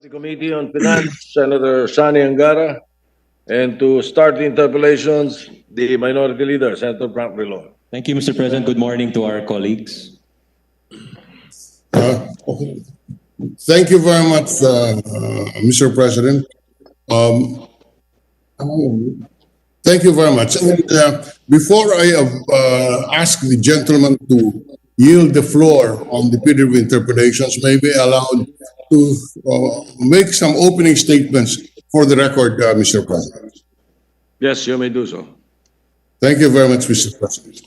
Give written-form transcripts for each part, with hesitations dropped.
The Committee on Finance, Senator Sani Angara, and to start the interpellations, the Minority Leader, Senator Frank Rilo. Thank you, Mr. President. Good morning to our colleagues. Okay. Thank you very much, Mr. President. Um, Thank you very much. And before I ask the gentleman to yield the floor on the period of interpellations, may be allowed to make some opening statements for the record, Mr. President. Yes, you may do so. Thank you very much, Mr. President.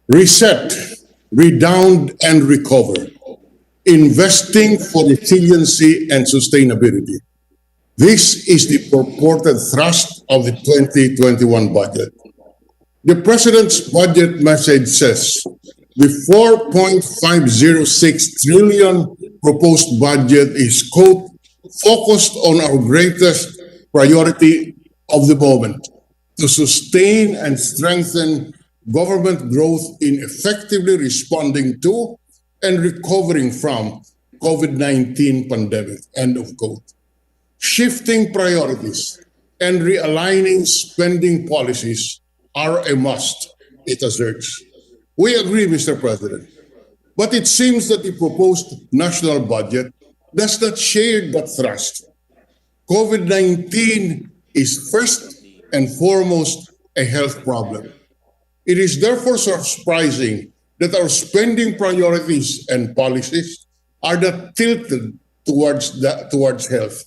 Reset, redound, and recover. Investing for resiliency and sustainability. This is the purported thrust of the 2021 budget. The President's budget message says the 4.506 trillion proposed budget is, quote, focused on our greatest priority of the moment, to sustain and strengthen government growth in effectively responding to and recovering from COVID-19 pandemic, end of quote. Shifting priorities and realigning spending policies are a must, it asserts. We agree, Mr. President, but it seems that the proposed national budget does not share that thrust. COVID-19 is first and foremost a health problem. It is therefore surprising that our spending priorities and policies are not tilted towards health.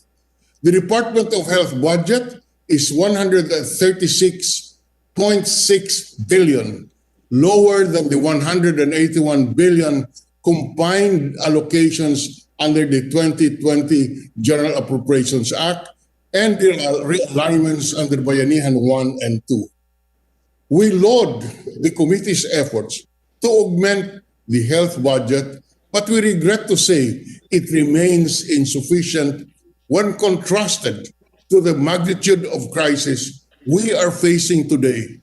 The Department of Health budget is 136.6 billion, lower than the 181 billion combined allocations under the 2020 General Appropriations Act and the realignments under Bayanihan 1 and 2. We laud the committee's efforts to augment the health budget, but we regret to say it remains insufficient when contrasted to the magnitude of crisis we are facing today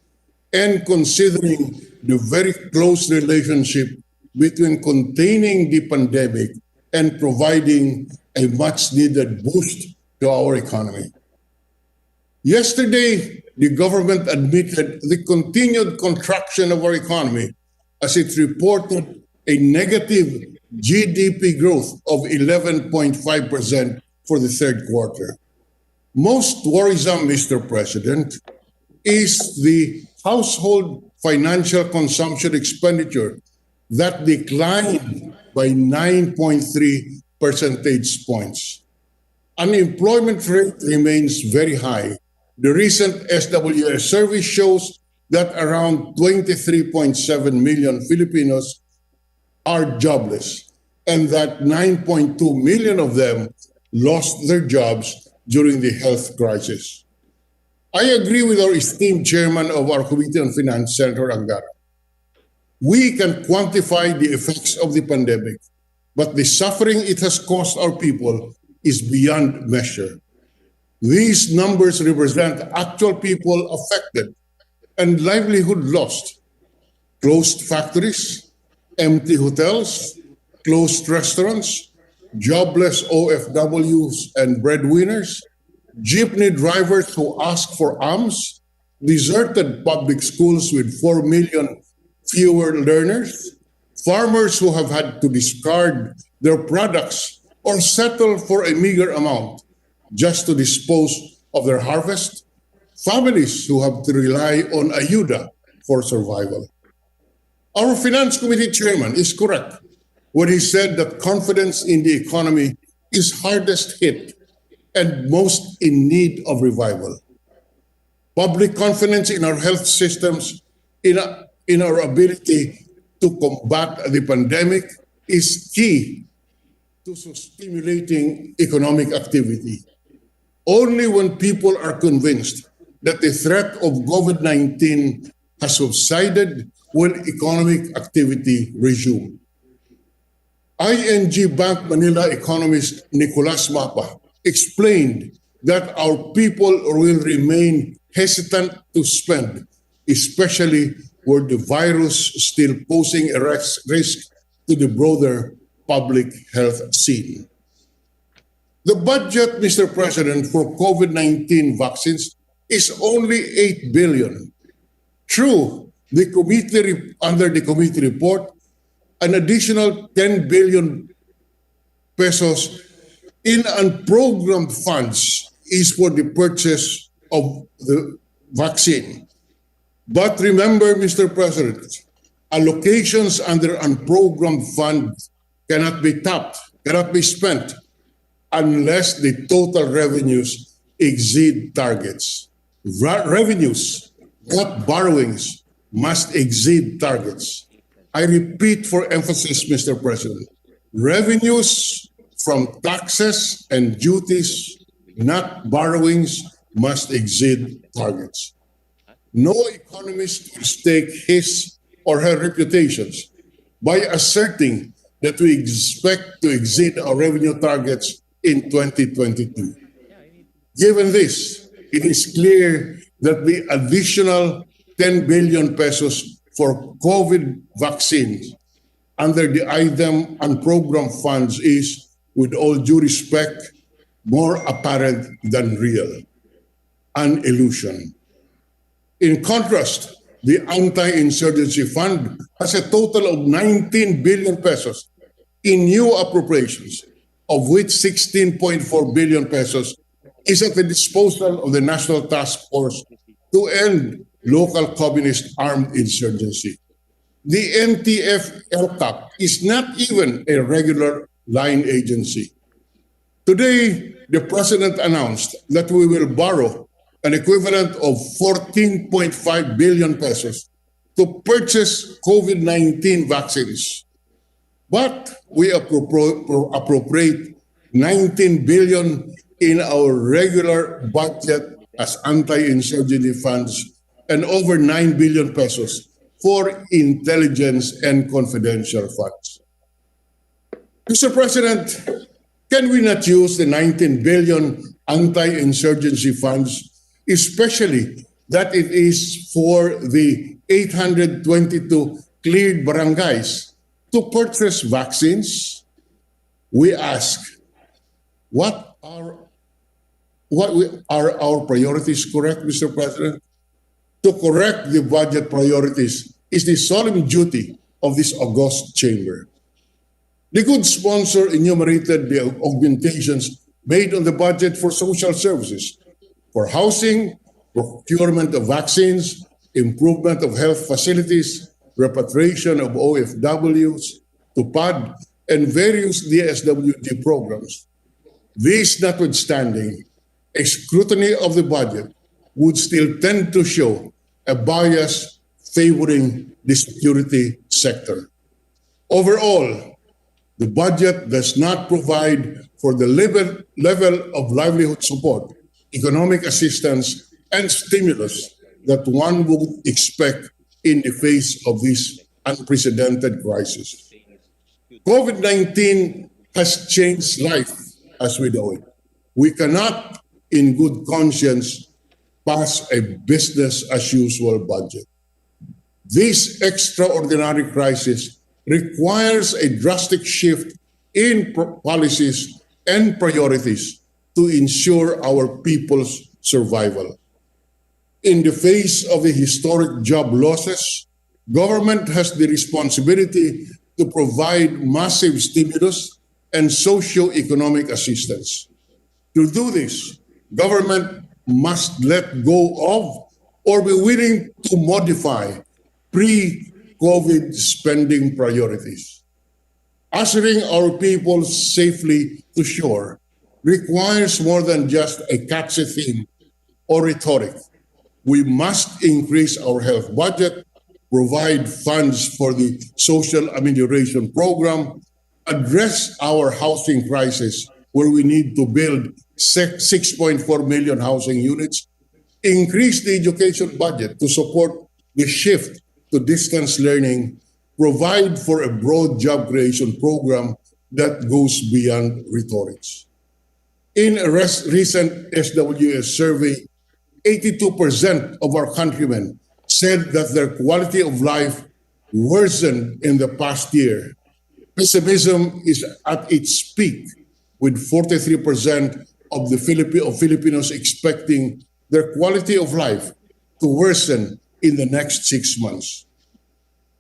and considering the very close relationship between containing the pandemic and providing a much-needed boost to our economy. Yesterday, the government admitted the continued contraction of our economy as it reported a negative GDP growth of 11.5% for the third quarter. Most worrisome, Mr. President, is the household financial consumption expenditure that declined by 9.3 percentage points. Unemployment rate remains very high. The recent SWS survey shows that around 23.7 million Filipinos are jobless and that 9.2 million of them lost their jobs during the health crisis. I agree with our esteemed chairman of our Committee on Finance, Senator Angara. We can quantify the effects of the pandemic, but the suffering it has caused our people is beyond measure. These numbers represent actual people affected and livelihood lost. Closed factories, empty hotels, closed restaurants, jobless OFWs and breadwinners, jeepney drivers who ask for alms, deserted public schools with 4 million fewer learners, farmers who have had to discard their products or settle for a meager amount just to dispose of their harvest, families who have to rely on ayuda for survival. Our Finance Committee Chairman is correct when he said that confidence in the economy is hardest hit and most in need of revival. Public confidence in our health systems, in our ability to combat the pandemic is key to stimulating economic activity. Only when people are convinced that the threat of COVID-19 has subsided will economic activity resume. ING Bank Manila economist Nicolas Mapa explained that our people will remain hesitant to spend, especially where the virus still posing a risk to the broader public health scene. The budget, Mr. President, for COVID-19 vaccines is only 8 billion. True, under the committee report, an additional 10 billion pesos in unprogrammed funds is for the purchase of the vaccine. But remember, Mr. President, allocations under unprogrammed funds cannot be tapped, cannot be spent unless the total revenues exceed targets. Revenues, not borrowings, must exceed targets. I repeat for emphasis, Mr. President, revenues from taxes and duties, not borrowings, must exceed targets. No economist will stake his or her reputations by asserting that we expect to exceed our revenue targets in 2022. Given this, it is clear that the additional 10 billion pesos for COVID vaccines under the item unprogrammed funds is, with all due respect, more apparent than real, an illusion. In contrast, the Anti-insurgency Fund has a total of 19 billion pesos in new appropriations, of which 16.4 billion pesos is at the disposal of the National Task Force to end local communist armed insurgency. The NTF-LCAP is not even a regular line agency. Today, the President announced that we will borrow an equivalent of 14.5 billion pesos to purchase COVID-19 vaccines. But we appropriate 19 billion in our regular budget as anti-insurgency funds and over 9 billion pesos for intelligence and confidential funds. Mr. President, can we not use the 19 billion anti-insurgency funds, especially that it is for the 822 cleared barangays, to purchase vaccines? We ask, what are our priorities correct, Mr. President? To correct the budget priorities is the solemn duty of this august chamber. The good sponsor enumerated the augmentations made on the budget for social services, for housing, procurement of vaccines, improvement of health facilities, repatriation of OFWs, TUPAD, and various DSWD programs. This notwithstanding, a scrutiny of the budget would still tend to show a bias favoring the security sector. Overall, the budget does not provide for the level of livelihood support, economic assistance, and stimulus that one would expect in the face of this unprecedented crisis. COVID-19 has changed life as we know it. We cannot, in good conscience, pass a business as usual budget. This extraordinary crisis requires a drastic shift in policies and priorities to ensure our people's survival. In the face of the historic job losses, government has the responsibility to provide massive stimulus and socio-economic assistance. To do this, government must let go of or be willing to modify pre-COVID spending priorities. Ushering our people safely to shore requires more than just a catchy theme or rhetoric. We must increase our health budget, provide funds for the social amelioration program, address our housing crisis where we need to build 6.4 million housing units, increase the education budget to support the shift to distance learning, provide for a broad job creation program that goes beyond rhetorics. In a recent SWS survey, 82% of our countrymen said that their quality of life worsened in the past year. Pessimism is at its peak, with 43% of the Filipinos expecting their quality of life to worsen in the next 6 months.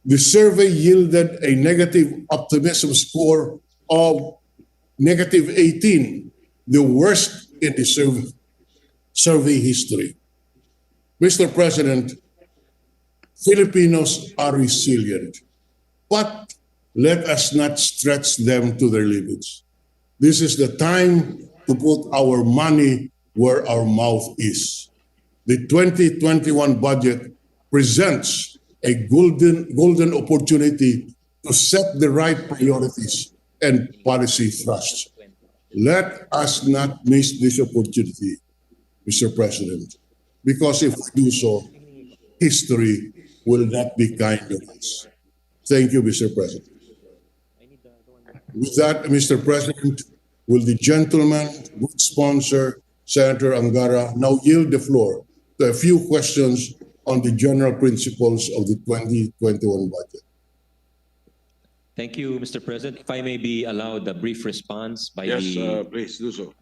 The survey yielded a negative optimism score of negative 18, the worst in the survey history. Mr. President, Filipinos are resilient, but let us not stretch them to their limits. This is the time to put our money where our mouth is. The 2021 budget presents a golden opportunity to set the right priorities and policy thrusts. Let us not miss this opportunity, Mr. President, because if we do so, history will not be kind to us. Thank you, Mr. President. With that, Mr. President, will the gentleman, good sponsor, Senator Angara, now yield the floor to a few questions on the general principles of the 2021 budget. Thank you, Mr. President. If I may be allowed a brief response by Yes, the please do so.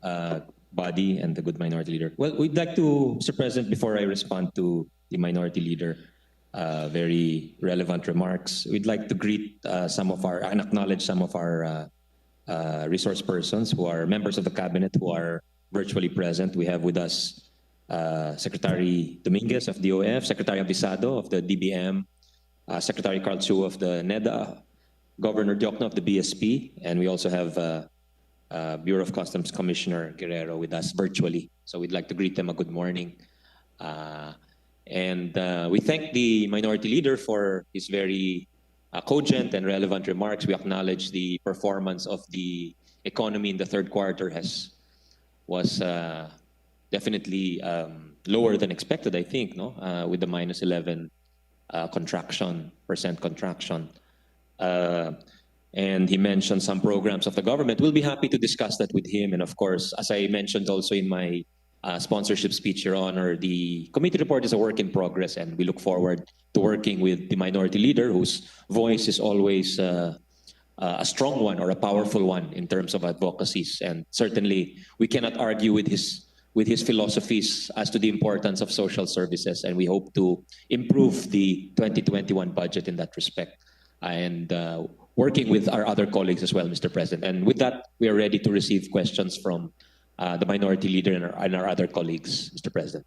body and the good minority leader. Well, we'd like to, Mr. President, before I respond to the minority leader, very relevant remarks, we'd like to greet some of our, and acknowledge some of our resource persons who are members of the cabinet who are virtually present. We have with us Secretary Dominguez of the OF, Secretary Abisado of the DBM, Secretary Carl Chu of the NEDA, Governor Diokno of the BSP, and we also have Bureau of Customs Commissioner Guerrero with us virtually. So we'd like to greet them a good morning. And we thank the minority leader for his very cogent and relevant remarks. We acknowledge the performance of the economy in the third quarter was definitely lower than expected, I think, no? With the minus 11% contraction. And he mentioned some programs of the government. We'll be happy to discuss that with him. And of course, as I mentioned also in my sponsorship speech, Your Honor, the committee report is a work in progress, and we look forward to working with the minority leader, whose voice is always a strong one or a powerful one in terms of advocacies. And certainly, we cannot argue with his philosophies as to the importance of social services, and we hope to improve the 2021 budget in that respect. And working with our other colleagues as well, Mr. President. And with that, we are ready to receive questions from the minority leader and our other colleagues, Mr. President.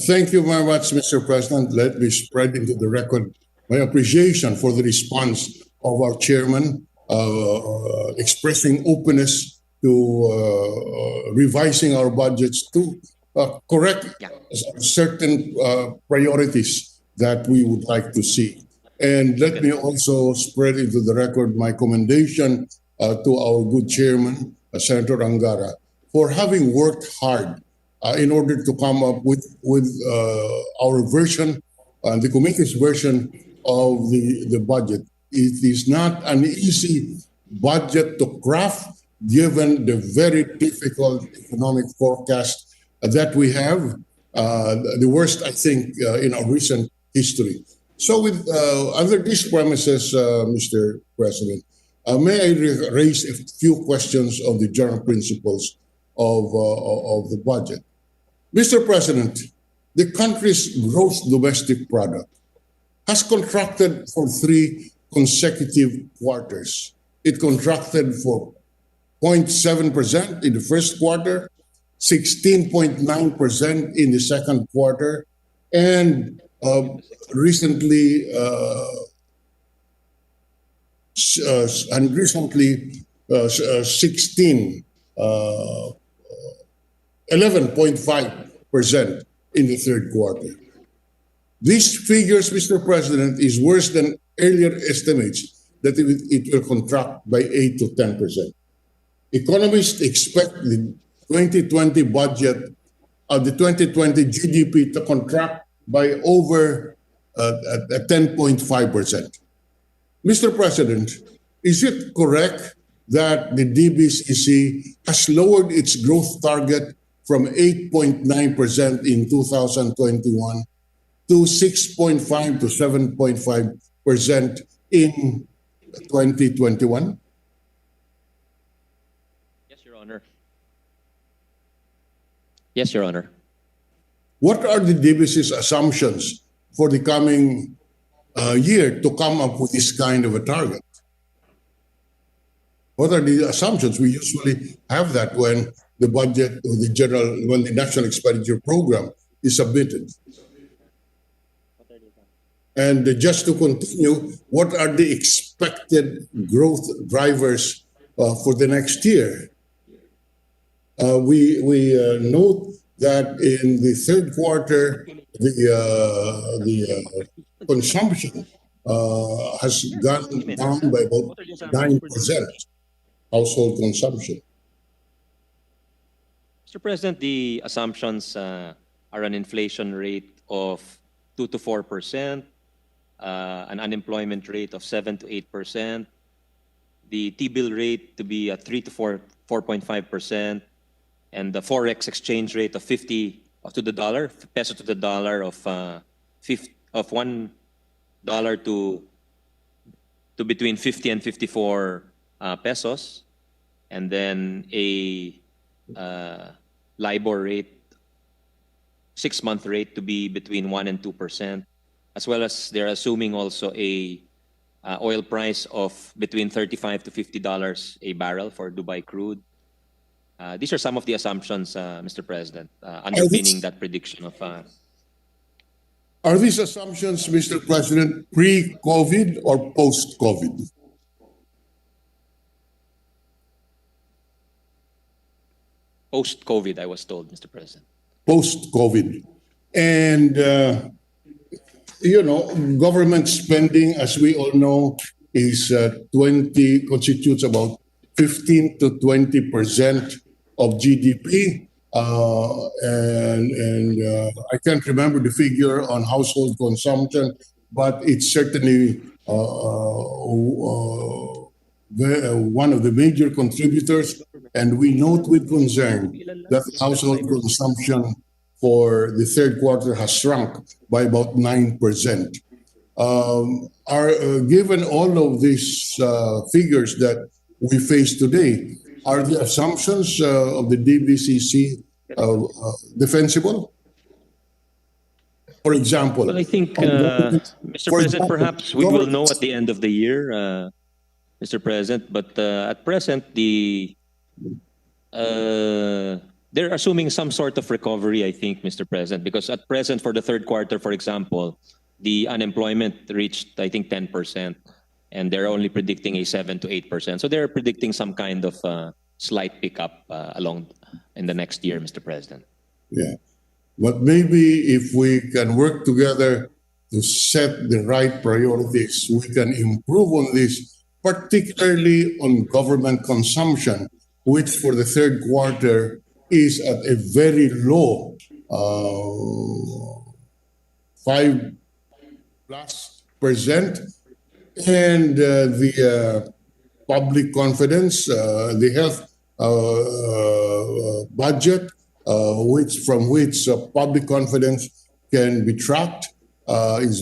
Thank you very much, Mr. President. Let me spread into the record my appreciation for the response of our chairman, expressing openness to revising our budgets to correct certain priorities that we would like to see. And let me also spread into the record my commendation to our good chairman, Senator Angara, for having worked hard in order to come up with our version, the committee's version of the budget. It is not an easy budget to craft given the very difficult economic forecast that we have, the worst, I think, in our recent history. So under these premises, Mr. President, may I raise a few questions on the general principles of the budget. Mr. President, the country's gross domestic product has contracted for 3 consecutive quarters. It contracted for 0.7% in the first quarter, 16.9% in the second quarter, and recently 11.5% in the third quarter. These figures, Mr. President, is worse than earlier estimates that it will contract by 8 to 10%. Economists expect the 2020 budget of the 2020 GDP to contract by over 10.5%. Mr. President, is it correct that the DBCC has lowered its growth target from 8.9% in 2021 to 6.5 to 7.5% in 2021? Yes, Your Honor. What are the DBC's assumptions for the coming year to come up with this kind of a target? What are the assumptions? We usually have that when the budget or when the national expenditure program is submitted. And just to continue, what are the expected growth drivers for the next year? We note that in the third quarter, the consumption has gone down by about 9%, household consumption. Mr. President, the assumptions are an inflation rate of 2 to 4%, an unemployment rate of 7 to 8%, the T-bill rate to be at 3 to 4.5%, and the forex exchange rate of 50 to the dollar, peso to the dollar of $1 to between 50 and 54 pesos, and then a LIBOR rate, 6-month rate to be between 1 and 2%, as well as they're assuming also a oil price of between $35 to $50 a barrel for Dubai crude. These are some of the assumptions, Mr. President, underpinning that prediction of. Are these assumptions, Mr. President, pre-COVID or post-COVID? Post-COVID, I was told, Mr. President. Post-COVID. And, government spending, as we all know, constitutes about 15 to 20% of GDP. I can't remember the figure on household consumption, but it's certainly one of the major contributors. And we note with concern that household consumption for the third quarter has shrunk by about 9%. Given all of these figures that we face today, are the assumptions of the DBCC defensible? For example, well, I think, Mr. President, perhaps we will know at the end of the year, Mr. President. But at present, they're assuming some sort of recovery, I think, Mr. President, because at present, for the third quarter, for example, the unemployment reached, I think, 10%, and they're only predicting a 7 to 8%. So they're predicting some kind of slight pickup along in the next year, Mr. President. Yeah, but maybe if we can work together to set the right priorities, we can improve on this, particularly on government consumption, which for the third quarter is at a very low 5+%, and the public confidence, the health budget, from which public confidence can be tracked, is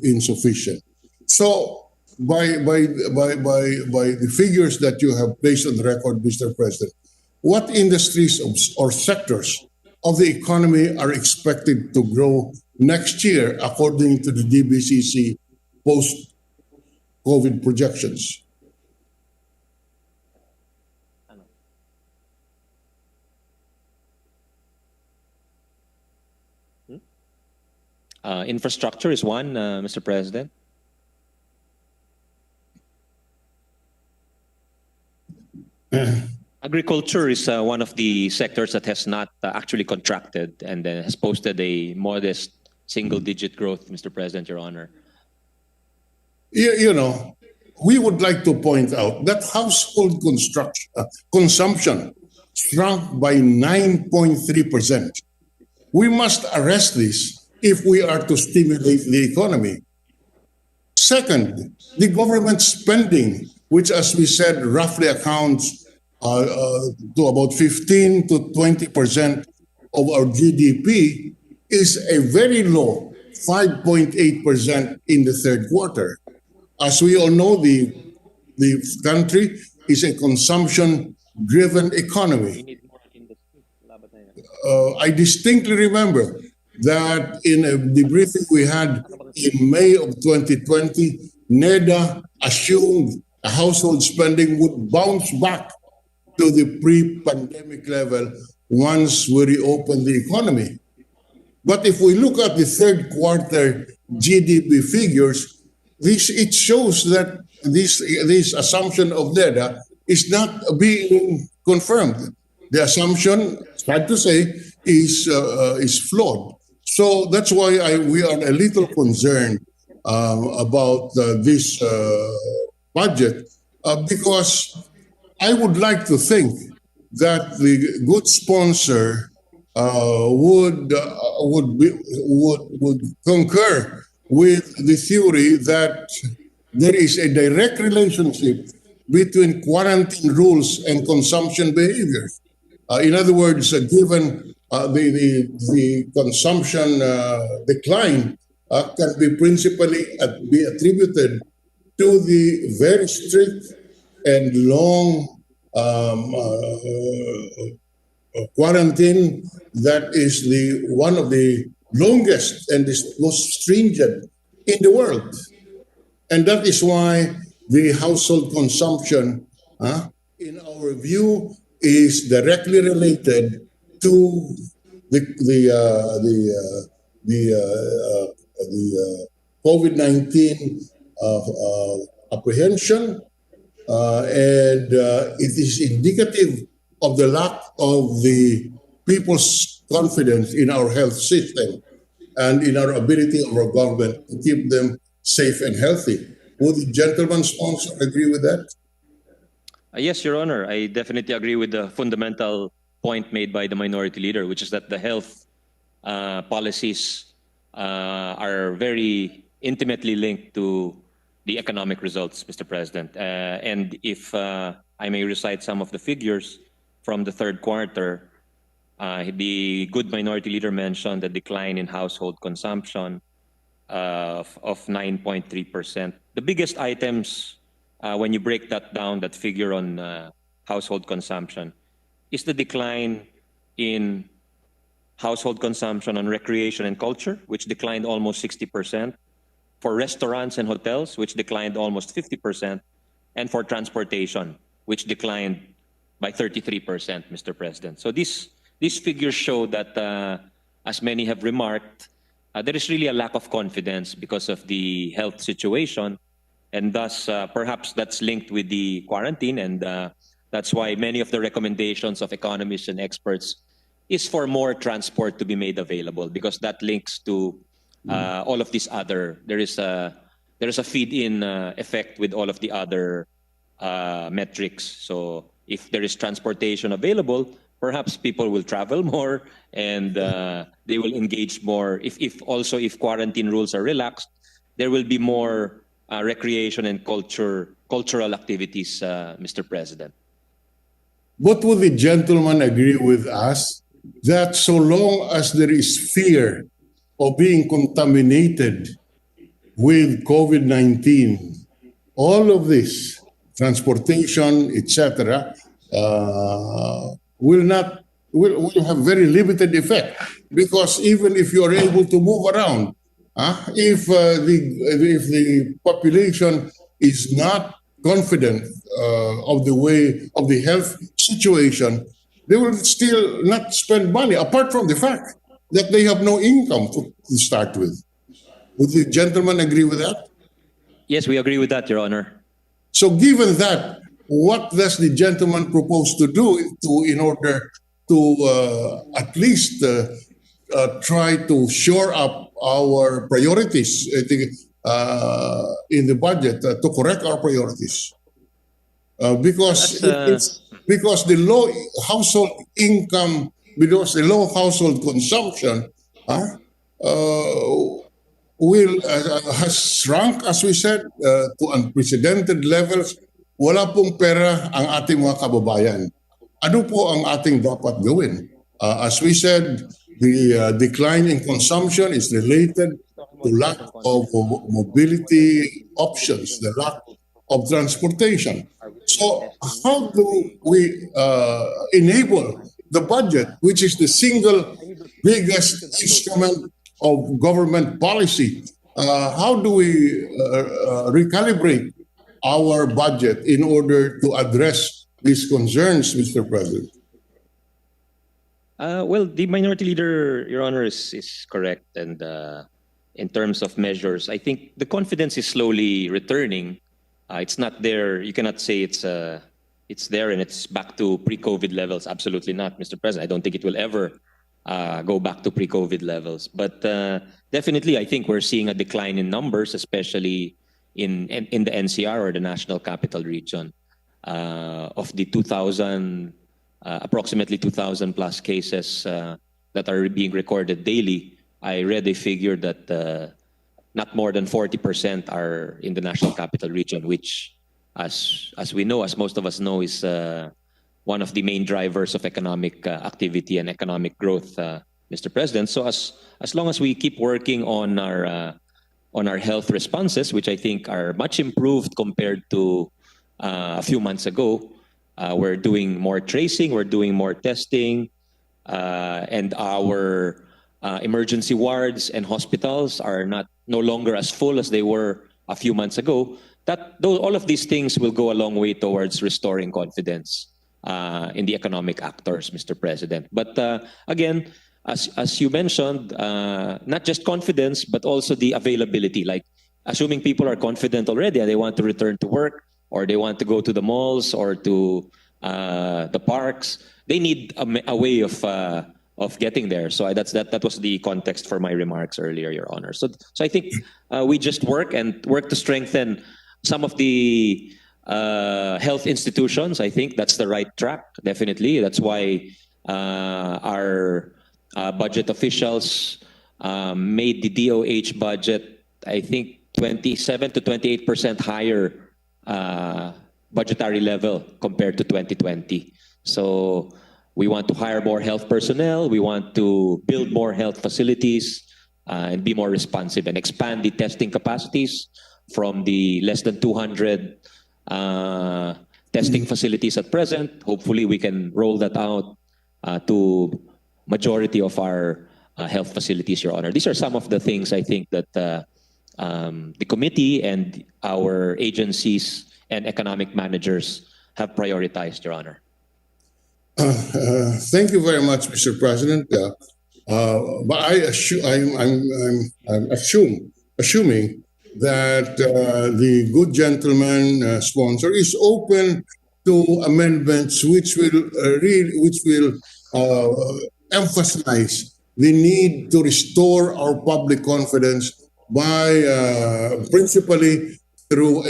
insufficient. So, by the figures that you have placed on the record, Mr. President, what industries or sectors of the economy are expected to grow next year according to the DBCC post-COVID projections? Infrastructure is one, Mr. President. Agriculture is one of the sectors that has not actually contracted and has posted a modest single-digit growth, Mr. President, Your Honor. We would like to point out that household consumption shrunk by 9.3%. We must arrest this if we are to stimulate the economy. Second, the government spending, which, as we said, roughly accounts to about 15 to 20% of our GDP, is a very low 5.8% in the third quarter. As we all know, the country is a consumption-driven economy. I distinctly remember that in a debriefing we had in May of 2020, NEDA assumed household spending would bounce back to the pre-pandemic level once we reopen the economy. But if we look at the third quarter GDP figures, it shows that this assumption of NEDA is not being confirmed. The assumption, sad to say, is flawed. So that's why we are a little concerned about this budget because I would like to think that the good sponsor would concur with the theory that there is a direct relationship between quarantine rules and consumption behaviors. In other words, given the consumption decline can be principally be attributed to the very strict and long quarantine that is one of the longest and the most stringent in the world. And that is why the household consumption, in our view, is directly related to the COVID-19 apprehension, and it is indicative of the lack of the people's confidence in our health system and in our ability of our government to keep them safe and healthy. Would the gentleman sponsor agree with that? Yes, Your Honor. I definitely agree with the fundamental point made by the minority leader, which is that the health policies are very intimately linked to the economic results, Mr. President. And if I may recite some of the figures from the third quarter, the good minority leader mentioned the decline in household consumption of 9.3%. The biggest items, when you break that down, that figure on household consumption, is the decline in household consumption on recreation and culture, which declined almost 60%, for restaurants and hotels, which declined almost 50%, and for transportation, which declined by 33%, Mr. President. So these figures show that, as many have remarked, there is really a lack of confidence because of the health situation, and thus perhaps that's linked with the quarantine, and that's why many of the recommendations of economists and experts is for more transport to be made available, because that links to all of these other. There is a feed-in effect with all of the other metrics. So if there is transportation available, perhaps people will travel more and they will engage more. If quarantine rules are relaxed, there will be more recreation and cultural activities, Mr. President. But would the gentleman agree with us that so long as there is fear of being contaminated with COVID-19, all of this, transportation, etc., will have very limited effect, because even if you are able to move around, if the population is not confident of the health situation, they will still not spend money, apart from the fact that they have no income to start with. Would the gentleman agree with that? Yes, we agree with that, Your Honor. So given that, what does the gentleman propose to do in order to at least try to shore up our priorities in the budget, to correct our priorities? Because the low household income, because the low household consumption has shrunk, as we said, to unprecedented levels. Wala pong pera ang ating mga kababayan. Ano po ang ating dapat gawin? As we said, the decline in consumption is related to lack of mobility options, the lack of transportation. So how do we enable the budget, which is the single biggest instrument of government policy. How do we recalibrate our budget in order to address these concerns, Mr. President? Well, the minority leader, Your Honor, is correct. And in terms of measures, I think the confidence is slowly returning. It's not there. You cannot say it's there and it's back to pre-COVID levels. Absolutely not, Mr. President. I don't think it will ever go back to pre-COVID levels. But definitely, I think we're seeing a decline in numbers, especially in the NCR or the National Capital Region. Of the 2,000, approximately 2,000 plus cases that are being recorded daily, I read a figure that not more than 40% are in the National Capital Region, which, as we know, as most of us know, is one of the main drivers of economic activity and economic growth, Mr. President. So as long as we keep working on our health responses, which I think are much improved compared to a few months ago, we're doing more tracing, we're doing more testing, and our emergency wards and hospitals are no longer as full as they were a few months ago. All of these things will go a long way towards restoring confidence in the economic actors, Mr. President. But again, as you mentioned, not just confidence, but also the availability. Like, assuming people are confident already and they want to return to work, or they want to go to the malls or to the parks, they need a way of getting there. So that was the context for my remarks earlier, Your Honor. So I think we just work to strengthen some of the health institutions. I think that's the right track, definitely. That's why our budget officials made the DOH budget, I think, 27 to 28% higher budgetary level compared to 2020. So we want to hire more health personnel. We want to build more health facilities and be more responsive and expand the testing capacities from the less than 200 testing facilities at present. Hopefully, we can roll that out to majority of our health facilities, Your Honor. These are some of the things I think that the committee and our agencies and economic managers have prioritized, Your Honor. Thank you very much, Mr. President. But I'm assuming that the good gentleman sponsor is open to amendments which will emphasize the need to restore our public confidence by principally through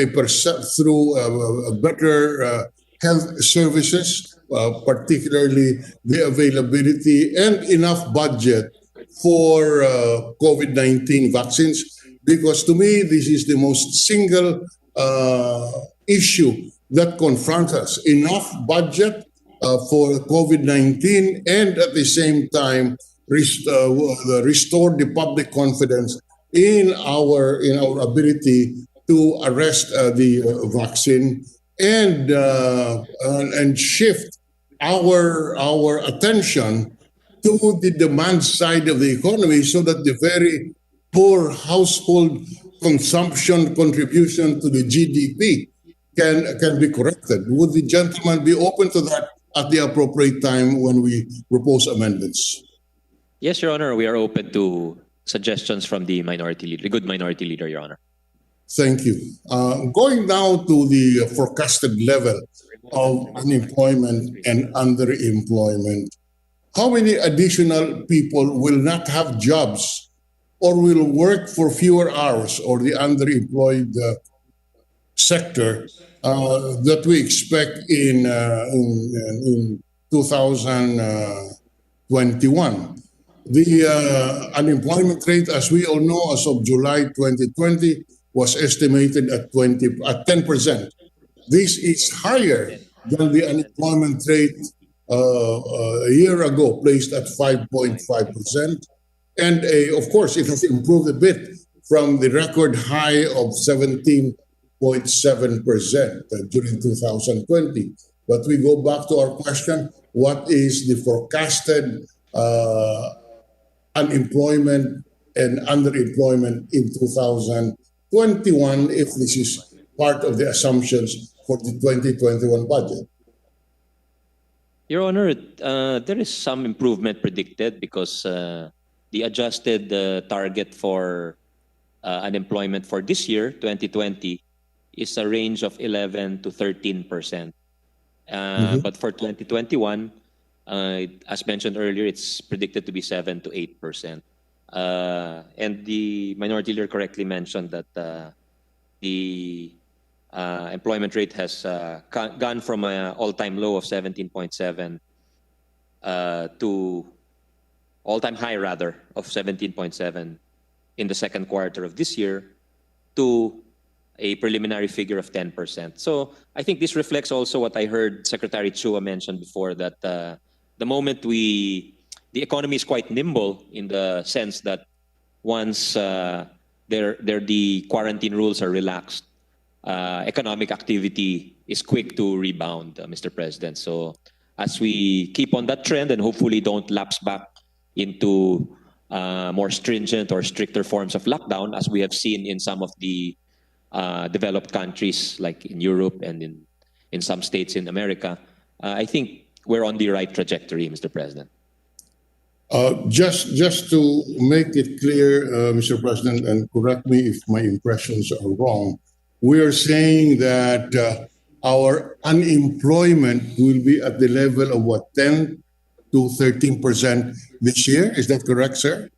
better health services, particularly the availability and enough budget for COVID-19 vaccines. Because to me, this is the most single issue that confronts us. Enough budget for COVID-19 and at the same time restore the public confidence in our ability to arrest the vaccine and shift our attention to the demand side of the economy so that the very poor household consumption contribution to the GDP can be corrected. Would the gentleman be open to that at the appropriate time when we propose amendments? Yes, Your Honor, we are open to suggestions from the minority leader, the good minority leader, Your Honor. Thank you. Going now to the forecasted level of unemployment and underemployment, how many additional people will not have jobs or will work for fewer hours, or the underemployed sector that we expect in 2021? The unemployment rate, as we all know, as of July 2020, was estimated at 10%. This is higher than the unemployment rate a year ago, placed at 5.5%. And of course, it has improved a bit from the record high of 17.7% during 2020. But we go back to our question, what is the forecasted unemployment and underemployment in 2021 if this is part of the assumptions for the 2021 budget? Your Honor, there is some improvement predicted because the adjusted target for unemployment for this year, 2020, is a range of 11 to 13%. But for 2021, as mentioned earlier, it's predicted to be 7 to 8%. And the minority leader correctly mentioned that the employment rate has gone from an all-time low of 17.7 to all-time high, rather, of 17.7 in the second quarter of this year to a preliminary figure of 10%. So I think this reflects also what I heard Secretary Chua mention before, that the moment the economy is quite nimble in the sense that once the quarantine rules are relaxed, economic activity is quick to rebound, Mr. President. So as we keep on that trend and hopefully don't lapse back into more stringent or stricter forms of lockdown, as we have seen in some of the developed countries like in Europe and in some states in America, I think we're on the right trajectory, Mr. President. Just to make it clear, Mr. President, and correct me if my impressions are wrong, we are saying that our unemployment will be at the level of what, 10 to 13% this year? Is that correct, sir?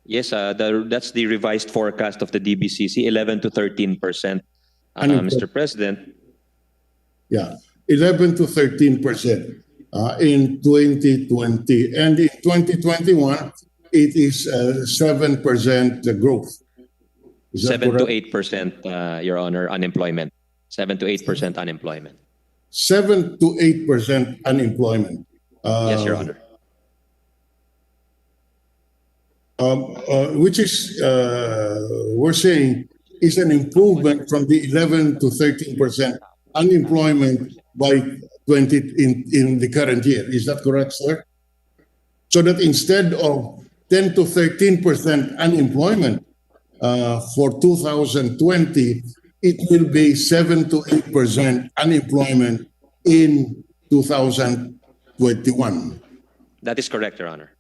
Yes, that's the revised forecast of the DBCC, 11 to 13%, Mr. President. Yeah, 11 to 13% in 2020. And in 2021, it is 7% growth. Is that 7 to correct? 8%, Your Honor, unemployment. 7 to 8% unemployment. 7 to 8% unemployment. Yes, Your Honor. Which is, we're saying, is an improvement from the 11 to 13% unemployment by in the current year. Is that correct, sir? So that instead of 10 to 13% unemployment for 2020, it will be 7 to 8% unemployment in 2021. That is correct, Your Honor.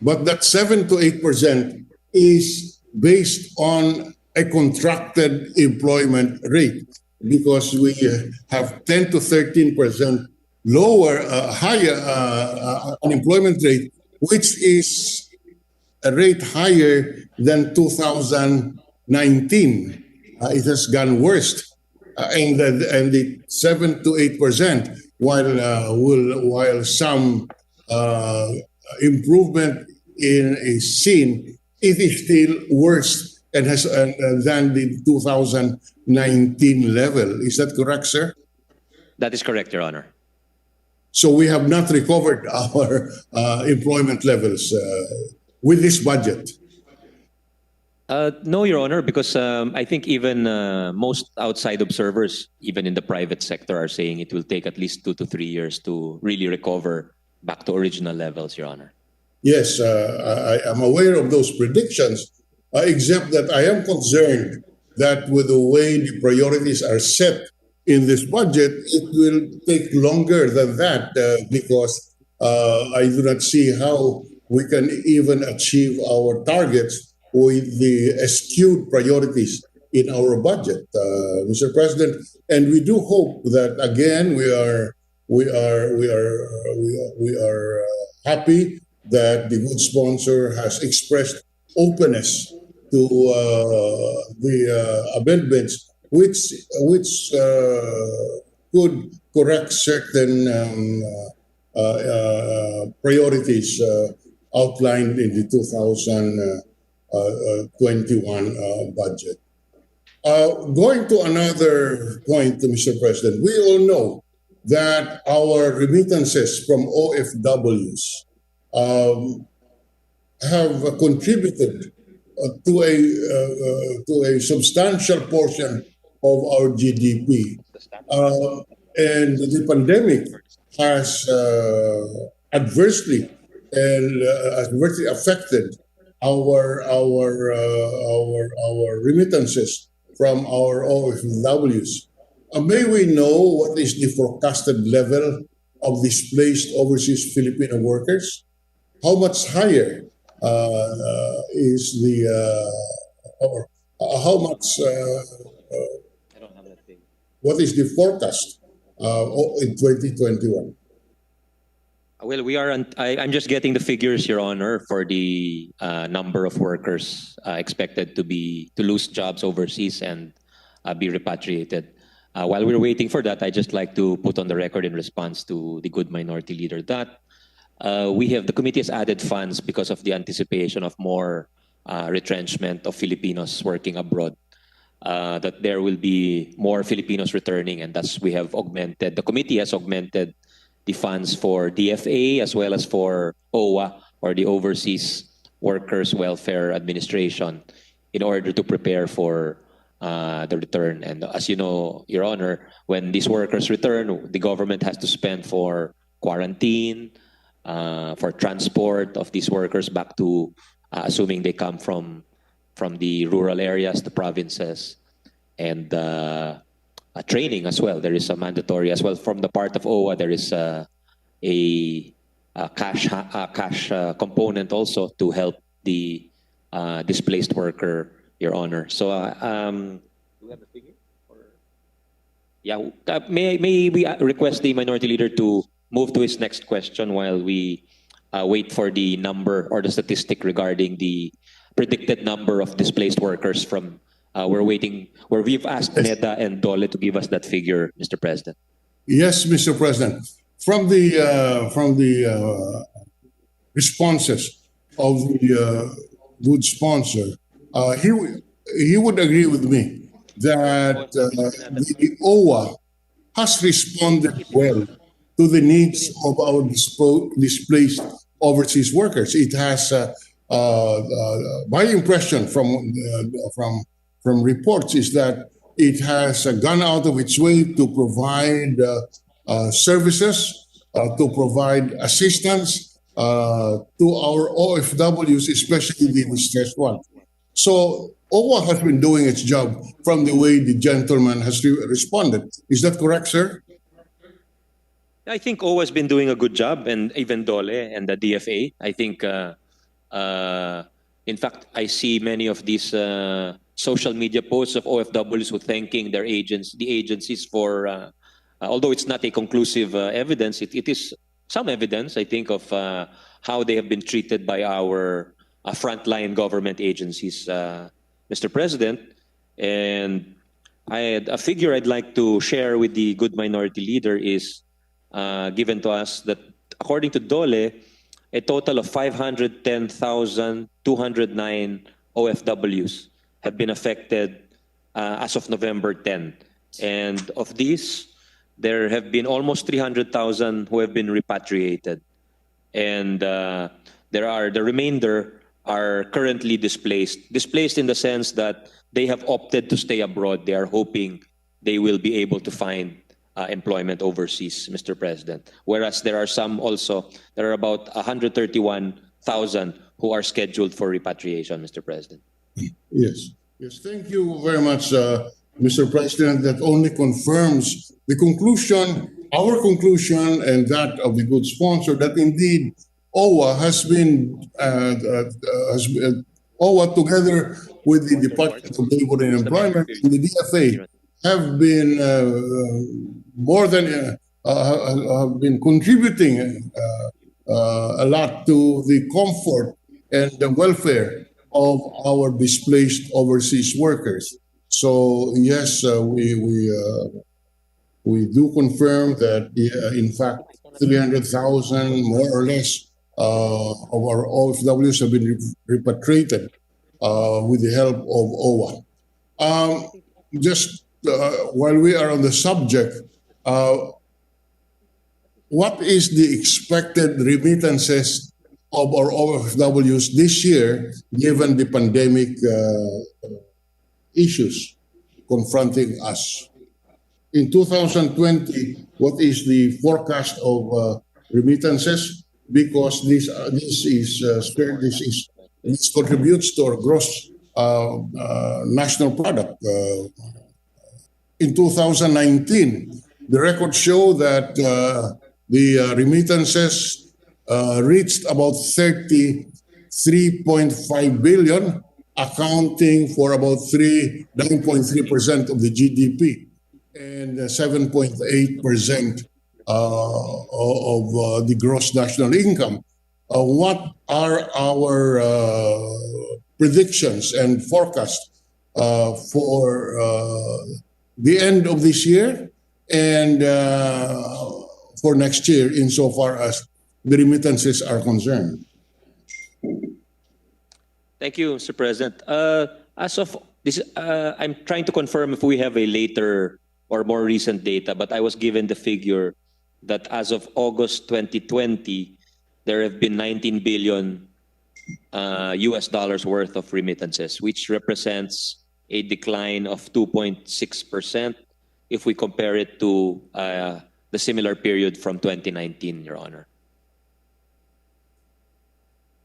But that 7 to 8% is based on a contracted employment rate, because we have 10 to 13% lower, higher unemployment rate, which is a rate higher than 2019. It has gone worse, and the 7 to 8%, while some improvement is seen, it is still worse and has than the 2019 level. Is that correct, sir? That is correct, Your Honor. So we have not recovered our employment levels with this budget. No, Your Honor, because I think even most outside observers, even in the private sector, are saying it will take at least 2 to 3 years to really recover back to original levels, Your Honor. Yes, I am aware of those predictions, except that I am concerned that with the way the priorities are set in this budget, it will take longer than that because I do not see how we can even achieve our targets with the skewed priorities in our budget, Mr. President. And we do hope that again we are happy that the good sponsor has expressed openness to the amendments, which could correct certain priorities outlined in the 2021 budget. Going to another point, Mr. President, we all know that our remittances from OFWs have contributed to a substantial portion of our GDP. and the pandemic has adversely affected our remittances from our OFWs. May we know what is the forecasted level of displaced overseas Filipino workers? How much higher is the or how much I don't have that thing. what is the forecast in 2021? Well, I'm just getting the figures, Your Honor, for the number of workers expected to lose jobs overseas and be repatriated. While we're waiting for that, I just like to put on the record in response to the good minority leader that the committee has added funds because of the anticipation of more retrenchment of Filipinos working abroad. That there will be more Filipinos returning, and thus the committee has augmented the funds for DFA as well as for OWA, or the Overseas Workers Welfare Administration, in order to prepare for the return. And as you know, Your Honor, when these workers return, the government has to spend for quarantine, for transport of these workers back to, assuming they come from the rural areas, the provinces, and training as well. There is a mandatory as well from the part of OWA. There is a cash component also to help the displaced worker, Your Honor. So, do we have a figure? Yeah, may we request the minority leader to move to his next question while we wait for the number or the statistic regarding the predicted number of displaced workers from. We've asked NEDA and DOLE to give us that figure, Mr. President. Yes, Mr. President. From the responses of the good sponsor, he would agree with me that the OWA has responded well to the needs of our displaced overseas workers. It has, my impression from reports is that it has gone out of its way to provide services, to provide assistance to our OFWs, especially the distressed ones. So OWA has been doing its job from the way the gentleman has responded. Is that correct, sir? I think OWA has been doing a good job, and even DOLE and the DFA. I think, in fact, I see many of these social media posts of OFWs who thanking the agencies for, although it's not a conclusive evidence, it is some evidence, I think, of how they have been treated by our frontline government agencies, Mr. President. And a figure I'd like to share with the good minority leader is given to us that according to DOLE, a total of 510,209 OFWs have been affected as of November 10. And of these, there have been almost 300,000 who have been repatriated. And the remainder are currently displaced. Displaced in the sense that they have opted to stay abroad. They are hoping they will be able to find employment overseas, Mr. President. Whereas there are some also, there are about 131,000 who are scheduled for repatriation, Mr. President. Yes. Yes. Thank you very much, Mr. President. That only confirms the conclusion, our conclusion, and that of the good sponsor, that indeed OWA has been, OWA together with the Department of Labor and Employment and the DFA have been more than have been contributing a lot to the comfort and the welfare of our displaced overseas workers. So yes, we do confirm that in fact 300,000 more or less of our OFWs have been repatriated with the help of OWA. Just while we are on the subject, what is the expected remittances of our OFWs this year, given the pandemic issues confronting us? in 2020, what is the forecast of remittances? Because this contributes to our gross national product. In 2019, the records show that the remittances reached about 33.5 billion, accounting for about 9.3% of the GDP and 7.8% of the gross national income. What are our predictions and forecasts for the end of this year and for next year insofar as the remittances are concerned? Thank you, Mr. President. As of this, I'm trying to confirm if we have a later or more recent data, but I was given the figure that as of August 2020, there have been 19 billion US dollars worth of remittances, which represents a decline of 2.6% if we compare it to the similar period from 2019, Your Honor.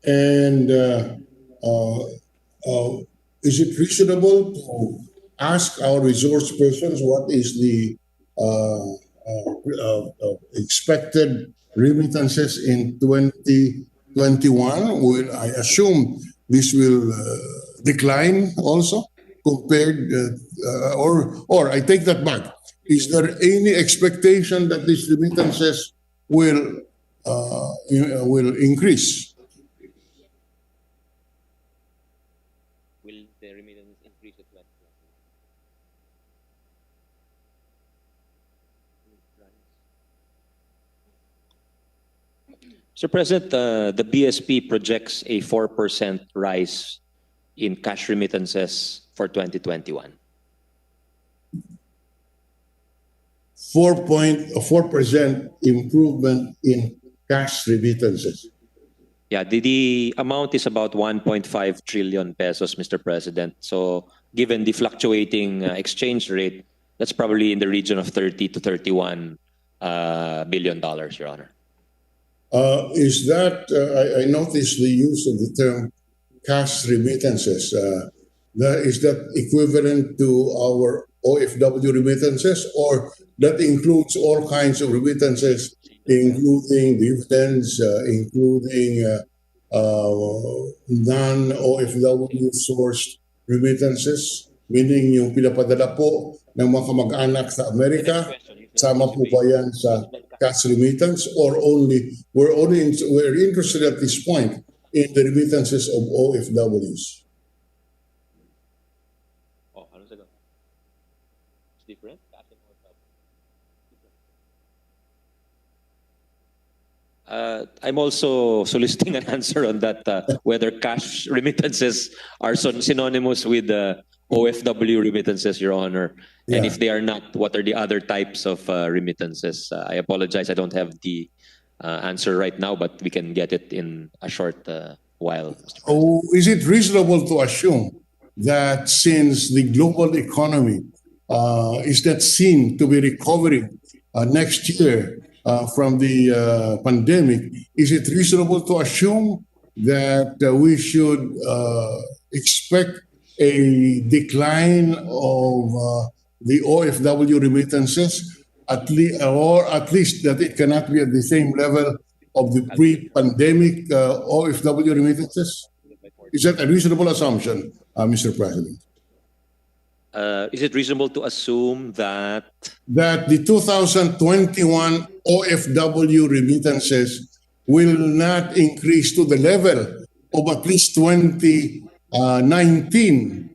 And is it reasonable to ask our resource persons what is the expected remittances in 2021? Will I assume this will decline also compared, or I take that back. Is there any expectation that these remittances will increase? Will the remittance increase at what? Mr. President, the BSP projects a 4% rise in cash remittances for 2021. 4% improvement in cash remittances. Yeah, the amount is about 1.5 trillion pesos, Mr. President. So given the fluctuating exchange rate, that's probably in the region of 30 to 31 billion dollars, Your Honor. Is that, I noticed the use of the term cash remittances. Is that equivalent to our OFW remittances, or that includes all kinds of remittances, including dividends, including non-OFW sourced remittances, meaning yung pinapadala po ng mga kamag-anak sa Amerika, sama po ba yan sa cash remittance, or we're interested at this point in the remittances of OFWs? Different? I'm also soliciting an answer on that, whether cash remittances are synonymous with OFW remittances, Your Honor. And if they are not, what are the other types of remittances? I apologize, I don't have the answer right now, but we can get it in a short while. Oh, is it reasonable to assume that since the global economy is not seen to be recovering next year from the pandemic, is it reasonable to assume that we should expect a decline of the OFW remittances, or at least that it cannot be at the same level of the pre-pandemic OFW remittances? Is that a reasonable assumption, Mr. President? Is it reasonable to assume that the 2021 OFW remittances will not increase to the level of at least 2019,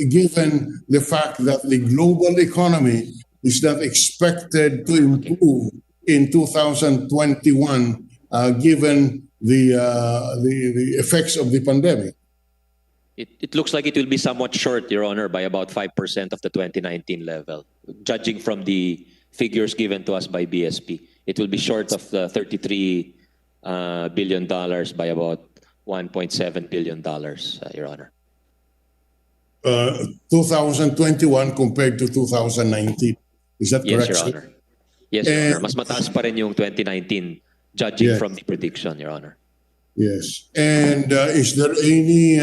given the fact that the global economy is not expected to improve in 2021, given the effects of the pandemic? it looks like it will be somewhat short, Your Honor, by about 5% of the 2019 level, judging from the figures given to us by BSP. It will be short of the $33 billion by about $1.7 billion, Your Honor. 2021 compared to 2019. Is that Yes, correct, Your sir? Honor. Yes, Your Honor. And- Mas mataas pa rin yung 2019, judging Yes. from the prediction, Your Honor. Yes. And is there any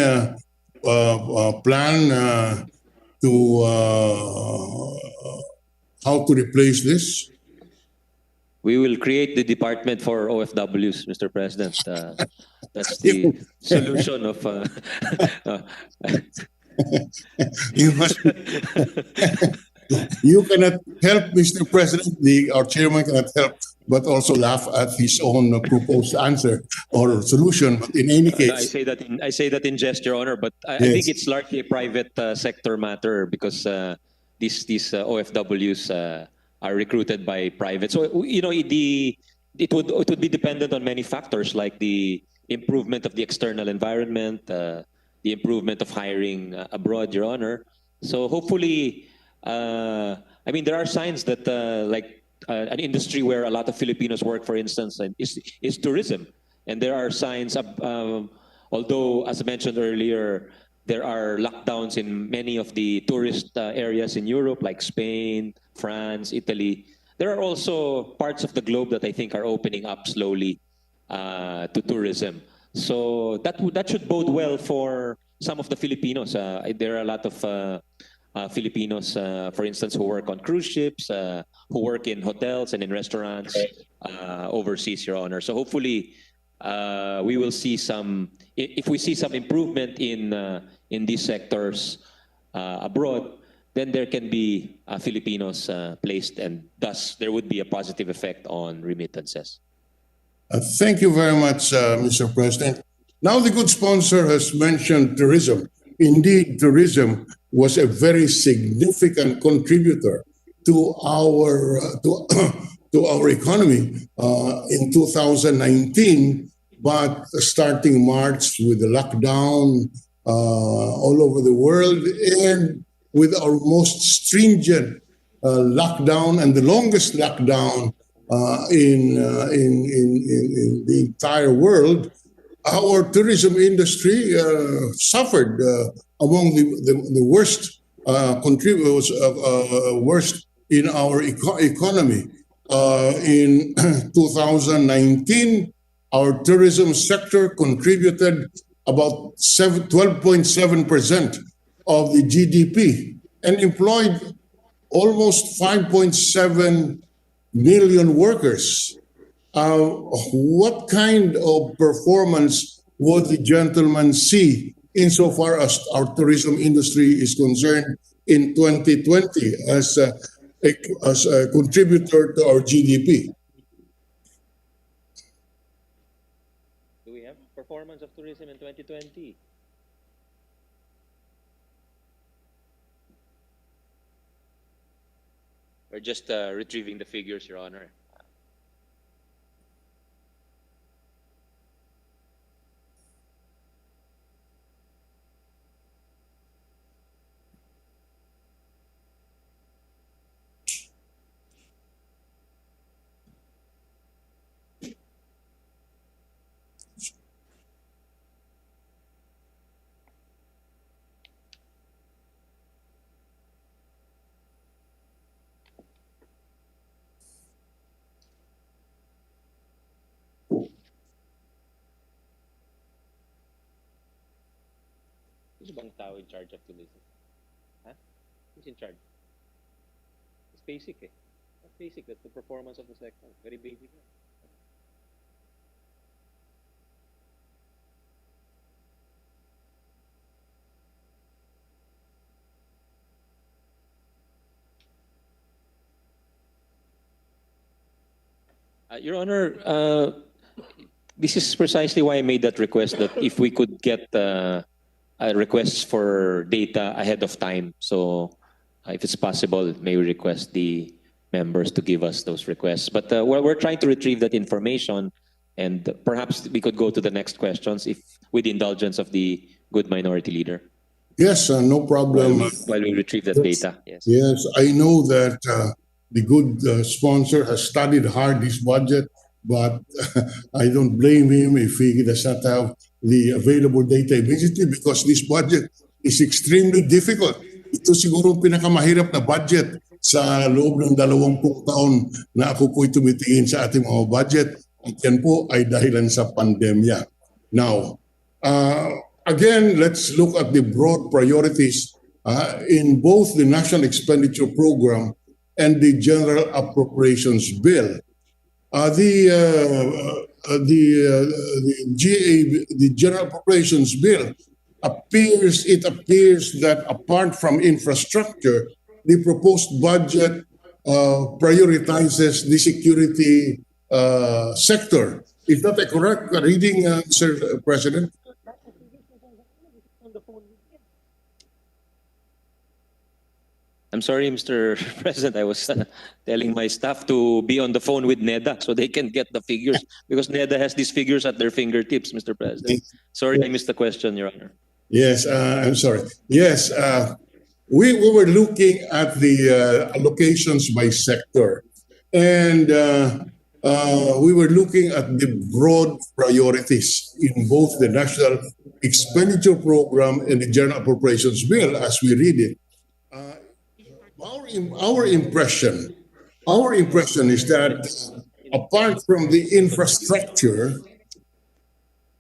plan to how to replace this? We will create the department for OFWs, Mr. President. That's the solution of. You must. You cannot help, Mr. President. Our chairman cannot help but also laugh at his own proposed answer or solution. But in any I case, say that in jest, Your Honor, but I Yes. think it's largely a private sector matter because these OFWs are recruited by private. So you know it would be dependent on many factors like the improvement of the external environment, the improvement of hiring abroad, Your Honor. So hopefully, I mean there are signs that an industry where a lot of Filipinos work, for instance, is tourism. And there are signs, although, as I mentioned earlier, there are lockdowns in many of the tourist areas in Europe, like Spain, France, Italy. There are also parts of the globe that I think are opening up slowly to tourism. So that should bode well for some of the Filipinos. There are a lot of Filipinos, for instance, who work on cruise ships, who work in hotels and in restaurants overseas, Your Honor. So hopefully, we will see some. If we see some improvement in these sectors abroad, then there can be Filipinos placed, and thus there would be a positive effect on remittances. thank you very much, Mr. President. Now the good sponsor has mentioned tourism. Indeed, tourism was a very significant contributor to our to our economy in 2019. But starting March with the lockdown all over the world, and with our most stringent lockdown and the longest lockdown in the entire world, our tourism industry suffered among the worst contributors, worst in our economy. In 2019, our tourism sector contributed about 12.7% of the GDP and employed almost 5.7 million workers. What kind of performance would the gentleman see insofar as our tourism industry is concerned in 2020 as a contributor to our GDP? Do we have performance of tourism in 2020? We're just retrieving the figures, Your Honor. Who's bang tao in charge of tourism? Huh? Who's in charge? It's basic eh. That's basic. That's the performance of the sector. Very basic. Your Honor, this is precisely why I made that request, that if we could get requests for data ahead of time. So if it's possible, may we request the members to give us those requests. But we're trying to retrieve that information, and perhaps we could go to the next questions if with the indulgence of the good minority leader. Yes, no problem. While we retrieve that data. Yes. Yes, I know that the good sponsor has studied hard this budget, but I don't blame him if he does not have the available data immediately, because this budget is extremely difficult. Ito siguro ang pinakamahirap na budget sa loob ng 20 taon na ako po'y tumitingin sa ating mga budget. At yan po ay dahilan sa pandemya. Now, again, let's look at the broad priorities in both the National Expenditure Program and the General Appropriations Bill. The General Appropriations Bill appears that apart from infrastructure, the proposed budget prioritizes the security sector. Is that a correct reading, Mr. President? I'm sorry, Mr. President. I was telling my staff to be on the phone with NEDA so they can get the figures because NEDA has these figures at their fingertips, Mr. President. Sorry, I missed the question, Your Honor. Yes, I'm sorry. Yes, we were looking at the allocations by sector, and we were looking at the broad priorities in both the National Expenditure Program and the General Appropriations Bill as we read it. Our impression is that apart from the infrastructure,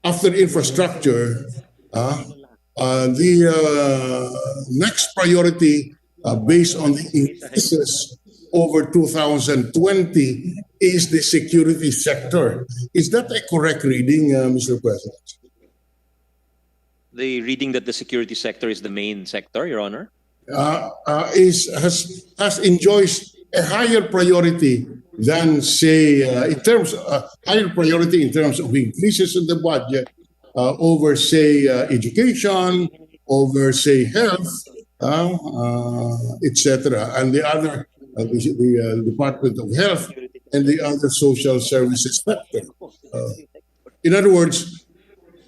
after infrastructure, the next priority based on the increases over 2020 is the security sector. Is that a correct reading, Mr. President? The reading that the security sector is the main sector, Your Honor? Enjoys a higher priority than, say, higher priority in terms of increases in the budget over, say, education, over, say, health, etc., and the other, the Department of Health and the other social services sector. In other words,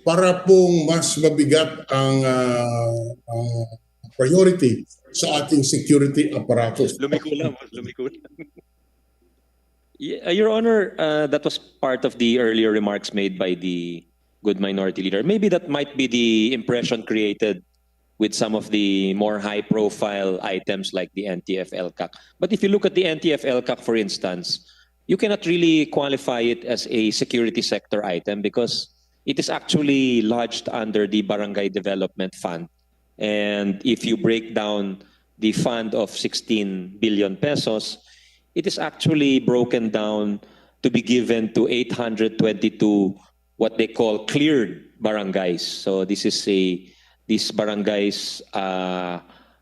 para pong mas mabigat ang priority sa ating security apparatus. Lumiko lang. Your Honor, that was part of the earlier remarks made by the good minority leader. Maybe that might be the impression created with some of the more high-profile items like the NTF-LCAC. But if you look at the NTF-LCAC, for instance, you cannot really qualify it as a security sector item because it is actually lodged under the Barangay Development Fund. And if you break down the fund of 16 billion pesos, it is actually broken down to be given to 822 what they call cleared barangays. So these barangays,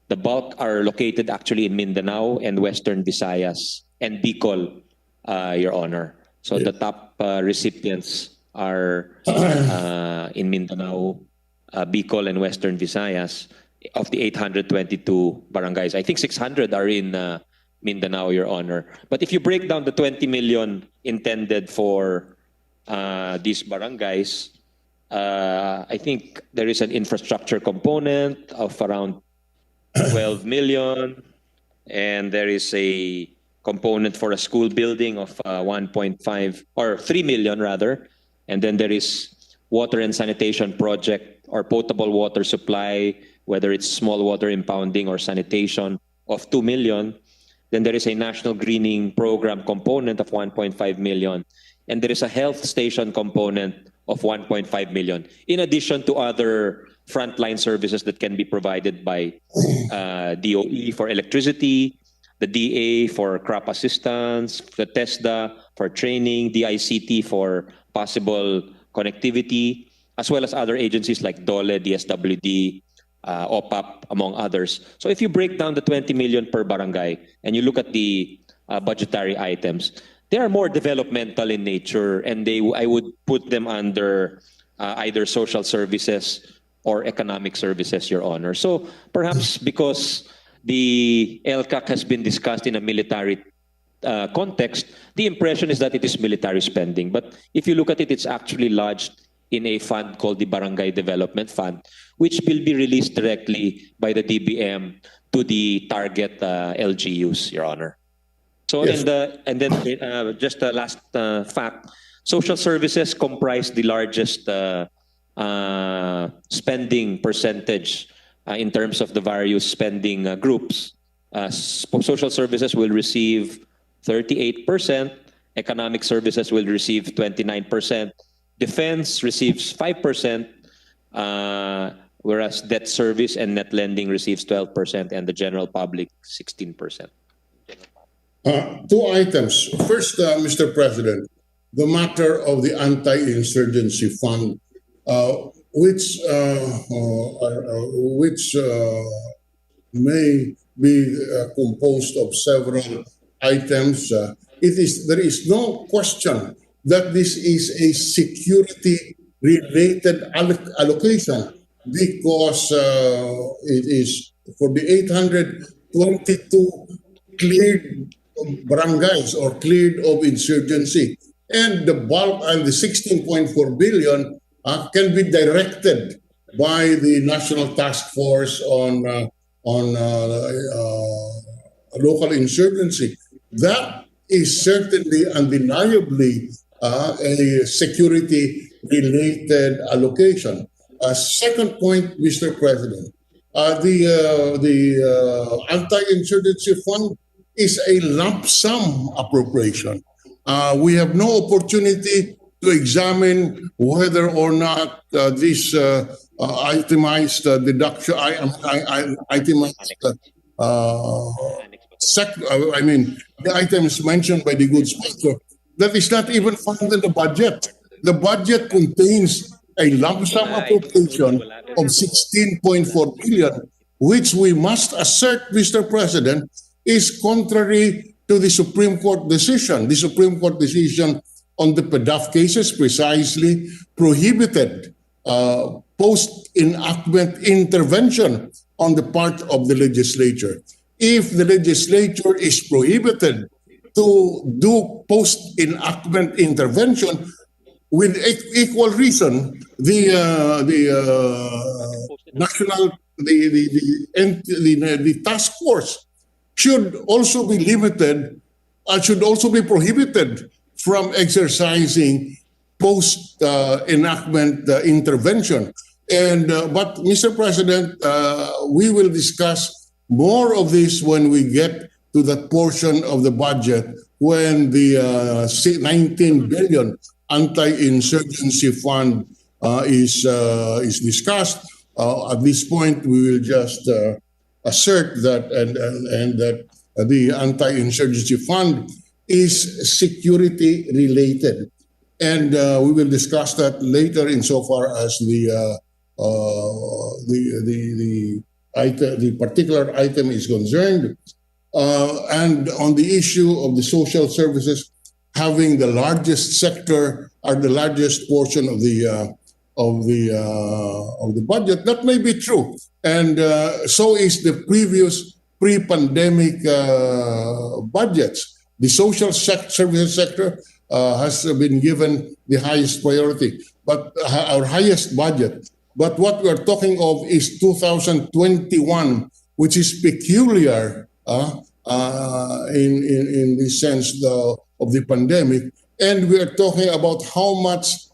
the bulk are located actually in Mindanao and Western Visayas and Bicol, Your Honor. So the top recipients are in Mindanao, Bicol and Western Visayas. Of the 822 barangays, I think 600 are in Mindanao, Your Honor. But if you break down the 20 million intended for these barangays, I think there is an infrastructure component of around 12 million, and there is a component for a school building of 1.5 or 3 million rather, and then there is water and sanitation project or potable water supply, whether it's small water impounding or sanitation, of 2 million. Then there is a national greening program component of 1.5 million. And there is a health station component of 1.5 million, in addition to other frontline services that can be provided by DOE for electricity, the DA for crop assistance, the TESDA for training, the ICT for possible connectivity, as well as other agencies like DOLE, DSWD, OPAP, among others. So if you break down the 20 million per barangay and you look at the budgetary items, they are more developmental in nature, and I would put them under either social services or economic services, Your Honor. So perhaps because the LCAC has been discussed in a military context, the impression is that it is military spending. But if you look at it, it's actually lodged in a fund called the Barangay Development Fund, which will be released directly by the DBM to the target LGUs, Your Honor. So, yes. and then just the last fact, social services comprise the largest spending percentage in terms of the various spending groups. Social services will receive 38%, economic services will receive 29%, defense receives 5%, whereas debt service and net lending receives 12%, and the general public 16%. Two items. First, Mr. President, the matter of the anti-insurgency fund, which may be composed of several items. There is no question that this is a security-related allocation because it is for the 822 cleared barangays or cleared of insurgency, and the bulk and the 16.4 billion can be directed by the National Task Force on local insurgency. That is certainly undeniably a security-related allocation. Second point, Mr. President, the anti-insurgency fund is a lump sum appropriation. We have no opportunity to examine whether or not this itemized deduction, the items mentioned by the good sponsor, that is not even found in the budget. The budget contains a lump sum appropriation of 16.4 billion, which we must assert, Mr. President, is contrary to the Supreme Court decision. The Supreme Court decision on the PDAF cases precisely prohibited post-enactment intervention on the part of the legislature. If the legislature is prohibited to do post-enactment intervention, with equal reason, the task force should also be limited, should also be prohibited from exercising post-enactment intervention. But Mr. President, we will discuss more of this when we get to that portion of the budget when the 19 billion anti-insurgency fund is discussed. At this point, we will just assert that and that the anti-insurgency fund is security related, and we will discuss that later insofar as the particular item is concerned. And on the issue of the social services having the largest sector or the largest portion of the budget, that may be true, and so is the previous pre-pandemic budgets. The social services sector has been given the highest priority, but our highest budget. But what we are talking of is 2021, which is peculiar in the sense of the pandemic, and we are talking about how much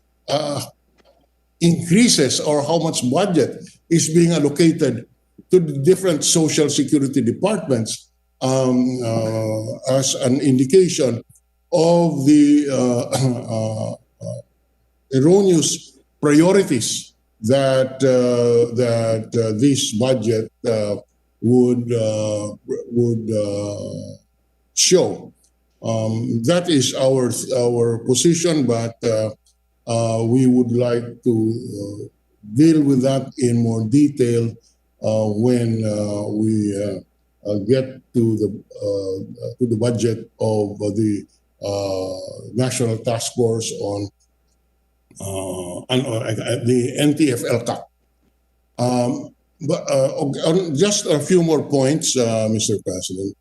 increases or how much budget is being allocated to the different social security departments as an indication of the erroneous priorities that this budget would show. That is our position, but we would like to deal with that in more detail when we get to the budget of the National Task Force on the NTF-LCAC. But just a few more points, Mr. President.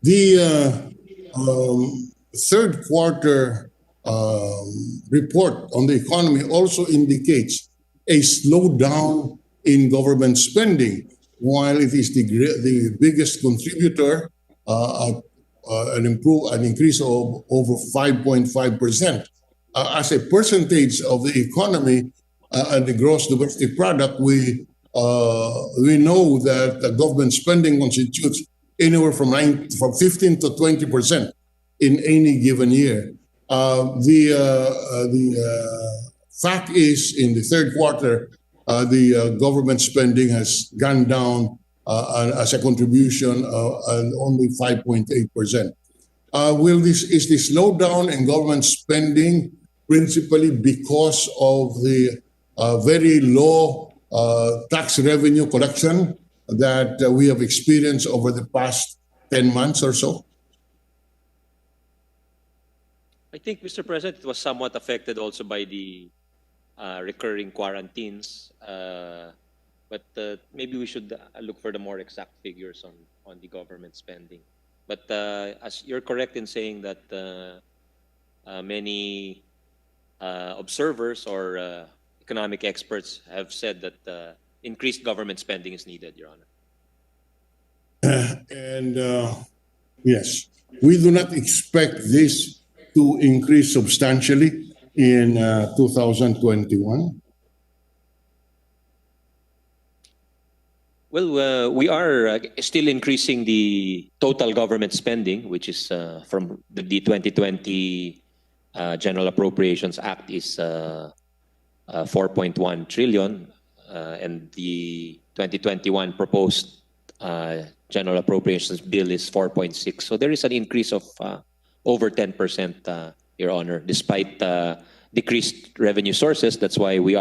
The third quarter report on the economy also indicates a slowdown in government spending, while it is the biggest contributor, an increase of over 5.5%. as a percentage of the economy and the gross domestic product, we know that the government spending constitutes anywhere from 15 to 20% in any given year. The fact is, in the third quarter, the government spending has gone down as a contribution and only 5.8%. Is the slowdown in government spending principally because of the very low tax revenue collection that we have experienced over the past 10 months or so? I think, Mr. President, it was somewhat affected also by the recurring quarantines. But maybe we should look for the more exact figures on the government spending. But as you're correct in saying that many observers or economic experts have said that increased government spending is needed, Your Honor. Yes, we do not expect this to increase substantially in 2021. Well, we are still increasing the total government spending, which is from the 2020 General Appropriations Act is 4.1 trillion, and the 2021 proposed General Appropriations Bill is 4.6. So there is an increase of over 10%, Your Honor, despite decreased revenue sources. That's why we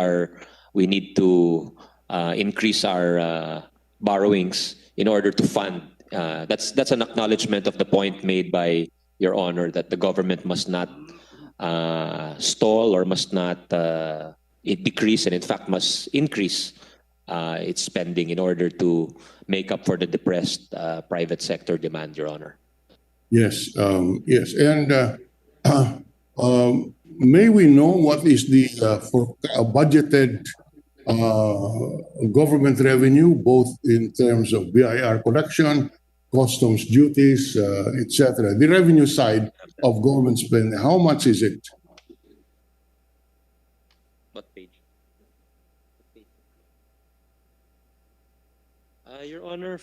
need to increase our borrowings in order to fund. That's an acknowledgement of the point made by Your Honor that the government must not stall or must not decrease, and in fact must increase its spending in order to make up for the depressed private sector demand, Your Honor. Yes, yes, and may we know what is the budgeted government revenue, both in terms of BIR collection, customs duties, etc. The revenue side of government spending, how much is it? What page? Your Honor,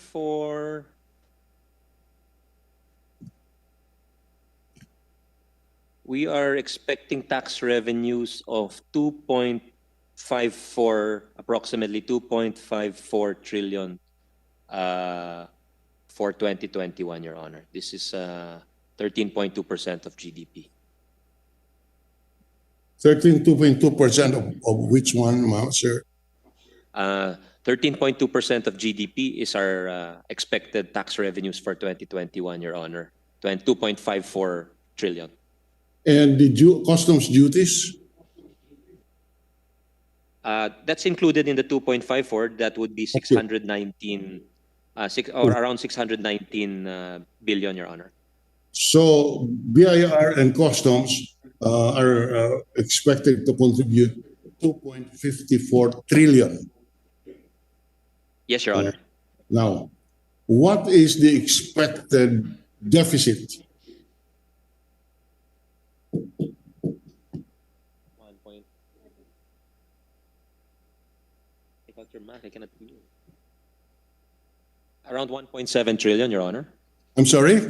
we are expecting tax revenues of approximately 2.54 trillion for 2021, Your Honor. This is 13.2% of GDP. 13.2% of which one, sir? 13.2% of GDP is our expected tax revenues for 2021, Your Honor. 2.54 trillion. And the customs duties? That's included in the 2.54. That would be 619, or around 619 billion, Your Honor. So BIR and customs are expected to contribute 2.54 trillion. Yes, Your Honor. Now, what is the expected deficit? I cannot do it. Around 1.7 trillion, Your Honor. I'm sorry?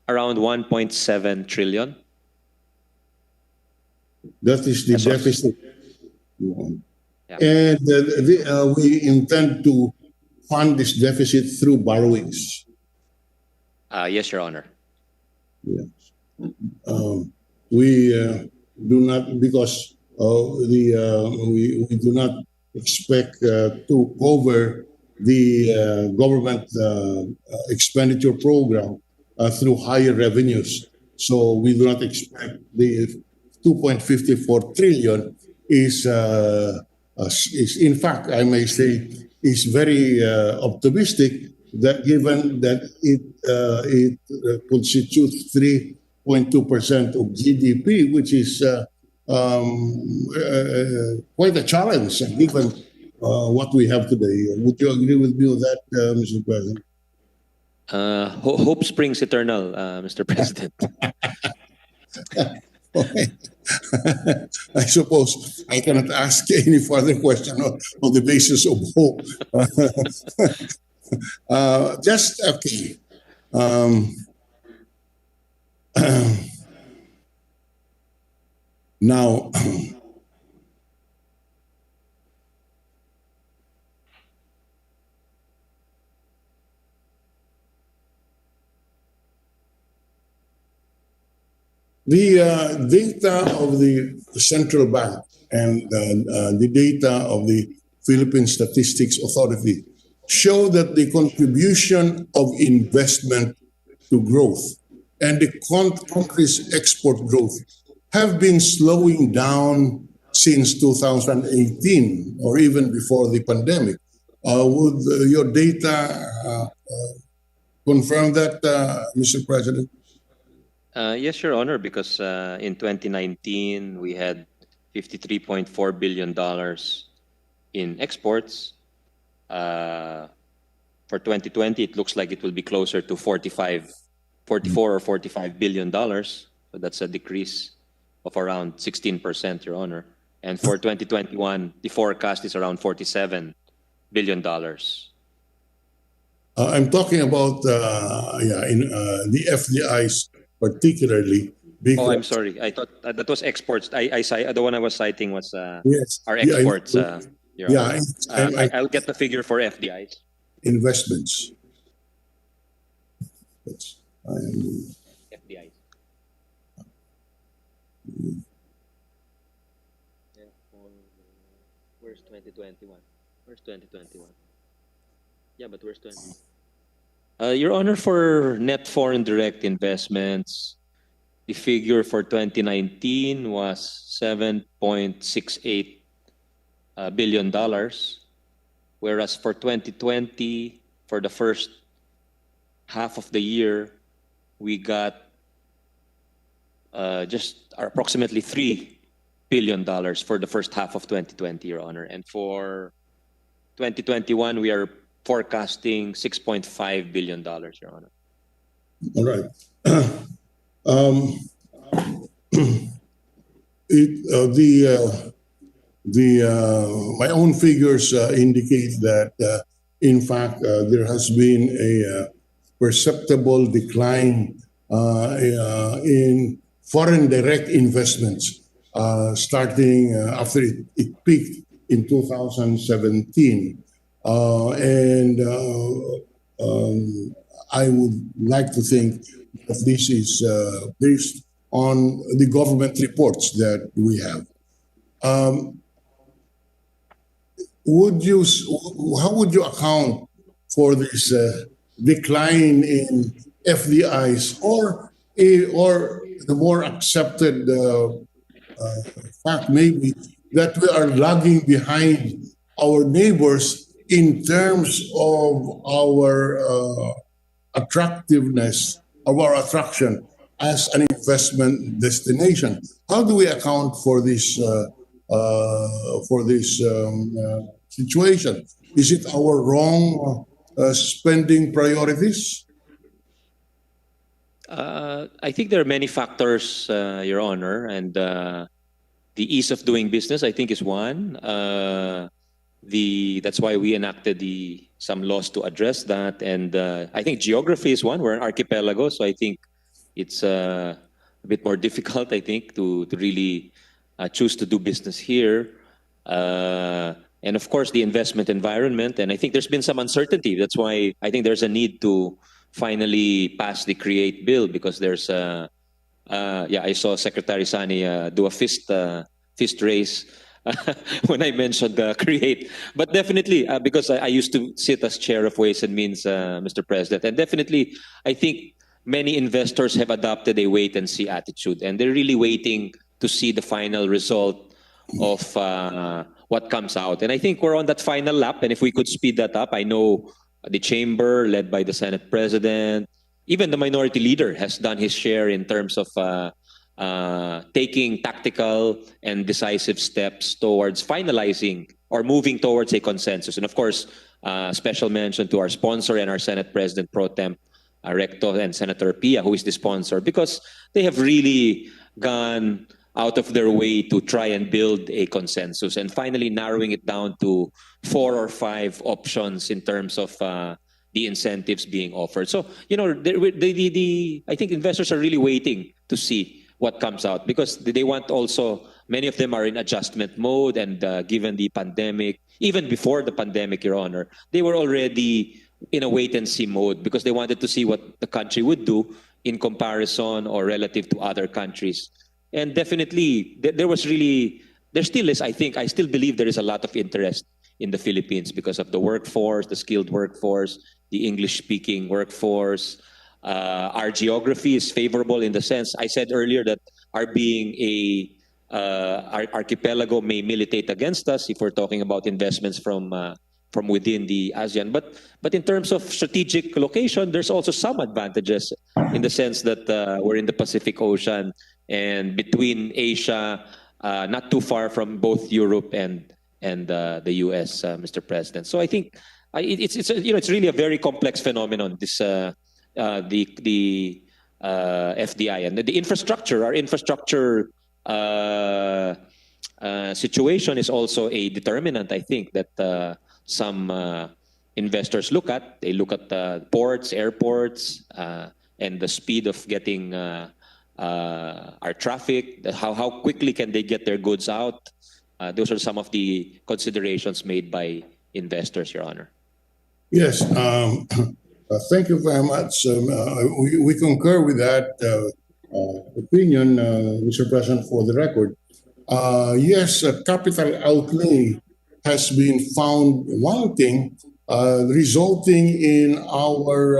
Around 1.7 trillion. That is the That's what- deficit. Yeah. And we intend to fund this deficit through borrowings. Yes, Your Honor. Yes. We do not, because we do not expect to cover the government expenditure program through higher revenues. So we do not expect the 2.54 trillion is in fact, I may say, is very optimistic, that given that it constitutes 3.2% of GDP, which is quite a challenge given what we have today. Would you agree with me on that, Mr. President? Hope springs eternal, Mr. President. Okay. I suppose I cannot ask any further question on the basis of hope. Just okay. Um, now, the data of the central bank and the data of the Philippine Statistics Authority show that the contribution of investment to growth and the country's export growth have been slowing down since 2018 or even before the pandemic. Would your data confirm that, Mr. President? Yes, Your Honor, because in 2019 we had $53.4 billion in exports. For 2020, it looks like it will be closer to 44 or $45 billion. So that's a decrease of around 16%, Your Honor. And for 2021, the forecast is around $47 billion. I'm talking about the FDIs particularly. Because, Oh, I'm sorry. I thought that was exports. The one I was citing was yes, our exports. Your yeah, Honor. I'll get the figure for FDIs. investments. FDIs. Where's 2021? Where's 2021? Yeah, but where's 20? Your Honor, for net foreign direct investments, the figure for 2019 was $7.68 billion, whereas for 2020, for the first half of the year, we got just approximately $3 billion for the first half of 2020, Your Honor. And for 2021, we are forecasting $6.5 billion, Your Honor. All right. My own figures indicate that in fact there has been a perceptible decline in foreign direct investments starting after it peaked in 2017. I would like to think that this is based on the government reports that we have. How would you account for this decline in FDIs, or the more accepted fact maybe that we are lagging behind our neighbors in terms of our attractiveness, of our attraction as an investment destination? How do we account for this situation? Is it our wrong spending priorities? I think there are many factors, Your Honor, and the ease of doing business, I think, is one. That's why we enacted some laws to address that, and I think geography is one. We're an archipelago, so I think it's a bit more difficult, I think, to really choose to do business here. And of course, the investment environment, and I think there's been some uncertainty. That's why I think there's a need to finally pass the CREATE bill, because there's I saw Secretary Sani do a fist raise when I mentioned CREATE. But definitely, because I used to sit as chair of Ways and Means, Mr. President, and definitely, I think many investors have adopted a wait-and-see attitude, and they're really waiting to see the final result of what comes out. And I think we're on that final lap, and if we could speed that up, I know the chamber, led by the Senate President, even the minority leader has done his share in terms of taking tactical and decisive steps towards finalizing or moving towards a consensus. And of course, special mention to our sponsor and our Senate President Pro Tem, Recto, and Senator Pia, who is the sponsor, because they have really gone out of their way to try and build a consensus, and finally narrowing it down to 4 or 5 options in terms of the incentives being offered. So, I think investors are really waiting to see what comes out, because they want also, many of them are in adjustment mode, and given the pandemic, even before the pandemic, Your Honor, they were already in a wait-and-see mode because they wanted to see what the country would do in comparison or relative to other countries. And definitely, there still is, I still believe there is a lot of interest in the Philippines because of the workforce, the skilled workforce, the English-speaking workforce. Our geography is favorable in the sense, I said earlier that our being our archipelago may militate against us if we're talking about investments from within the ASEAN. But in terms of strategic location, there's also some advantages in the sense that we're in the Pacific Ocean and between Asia, not too far from both Europe and the US, Mr. President. So I think it's really a very complex phenomenon. This the FDI and the infrastructure. Our infrastructure situation is also a determinant, I think, that some investors look at. They look at ports, airports, and the speed of getting our traffic. How quickly can they get their goods out? Those are some of the considerations made by investors, Your Honor. Yes, thank you very much. We concur with that opinion, Mr. President, for the record. Yes, capital outlay has been found wanting, resulting in our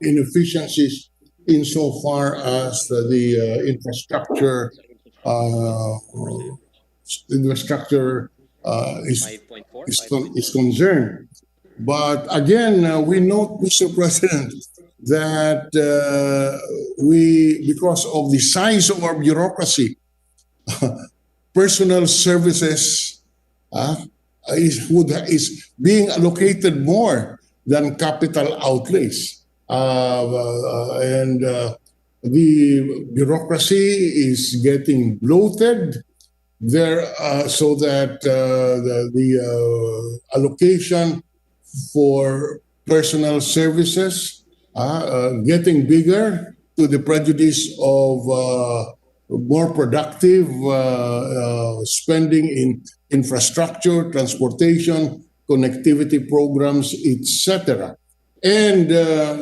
inefficiencies insofar as the infrastructure is concerned. But again, we note, Mr. President, that because of the size of our bureaucracy, personal services is being allocated more than capital outlays. And the bureaucracy is getting bloated there, so that the allocation for personal services getting bigger to the prejudice of more productive spending in infrastructure, transportation, connectivity programs, etc. And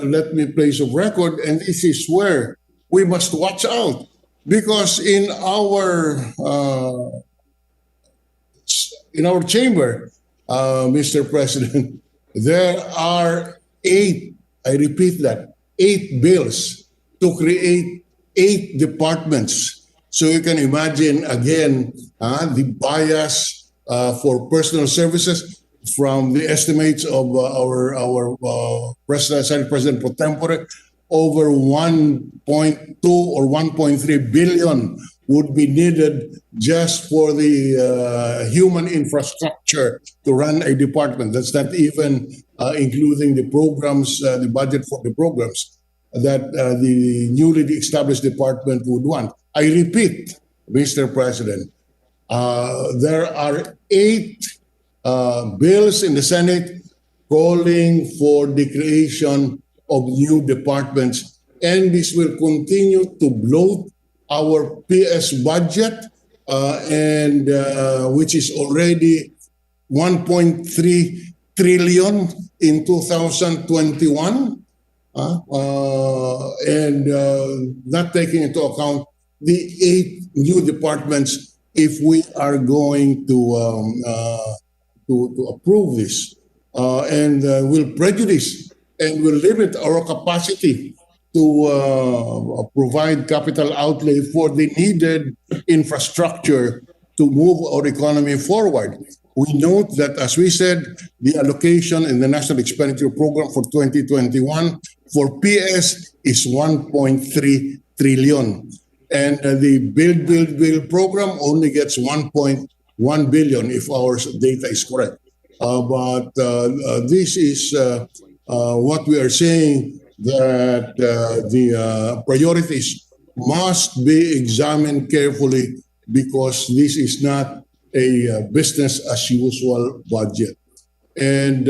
let me place of record, and this is where we must watch out, because in our chamber, Mr. President, there are 8, I repeat that, 8 bills to create 8 departments. So you can imagine, again, the bias for personal services from the estimates of our President, Senate President pro tempore, over 1.2 or 1.3 billion would be needed just for the human infrastructure to run a department. That's not even including the programs, the budget for the programs that the newly established department would want. I repeat, Mr. President, there are 8 bills in the Senate calling for the creation of new departments, and this will continue to bloat our PS budget, and which is already 1.3 trillion in 2021, and not taking into account the 8 new departments if we are going to approve this, and will prejudice and will limit our capacity to provide capital outlay for the needed infrastructure to move our economy forward. We note that, as we said, the allocation in the National Expenditure Program for 2021 for PS is 1.3 trillion. And the Build program only gets 1.1 billion if our data is correct. But this is what we are saying, that the priorities must be examined carefully because this is not a business as usual budget. And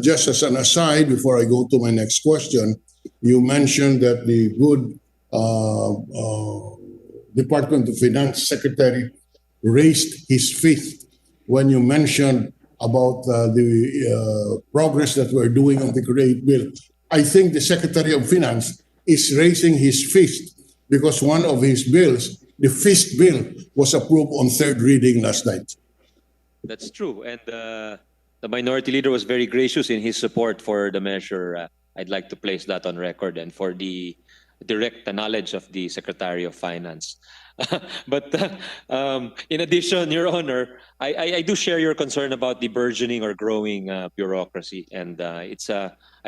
just as an aside, before I go to my next question, you mentioned that the good Department of Finance Secretary raised his fist when you mentioned about the progress that we're doing on the Great Bill. I think the Secretary of Finance is raising his fist because one of his bills, the fist bill, was approved on third reading last night. That's true. And the minority leader was very gracious in his support for the measure. I'd like to place that on record, and for the direct knowledge of the Secretary of Finance. But in addition, Your Honor, I do share your concern about the burgeoning or growing bureaucracy. And I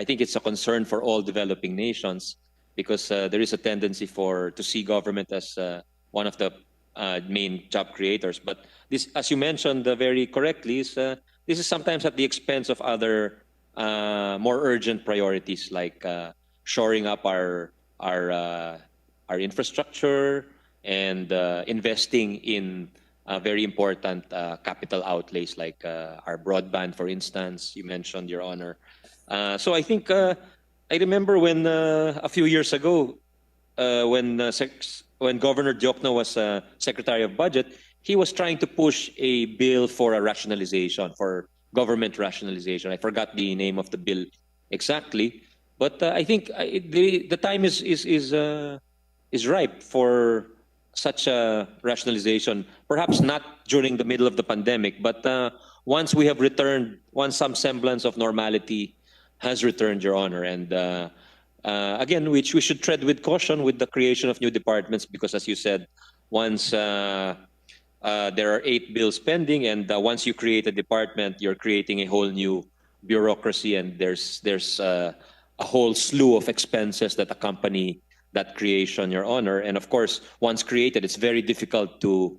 think it's a concern for all developing nations, because there is a tendency to see government as one of the main job creators. But this, as you mentioned very correctly, this is sometimes at the expense of other more urgent priorities, like shoring up our infrastructure and investing in very important capital outlays, like our broadband, for instance, you mentioned, Your Honor. So I think I remember when a few years ago, when Governor Diokno was Secretary of Budget, he was trying to push a bill for a rationalization, for government rationalization. I forgot the name of the bill exactly, but I think the time is ripe for such a rationalization. Perhaps not during the middle of the pandemic, but once we have returned, once some semblance of normality has returned, Your Honor. And again, which we should tread with caution with the creation of new departments, because as you said, once there are 8 bills pending, and once you create a department, you're creating a whole new bureaucracy, and there's a whole slew of expenses that accompany that creation, Your Honor. And of course, once created, it's very difficult to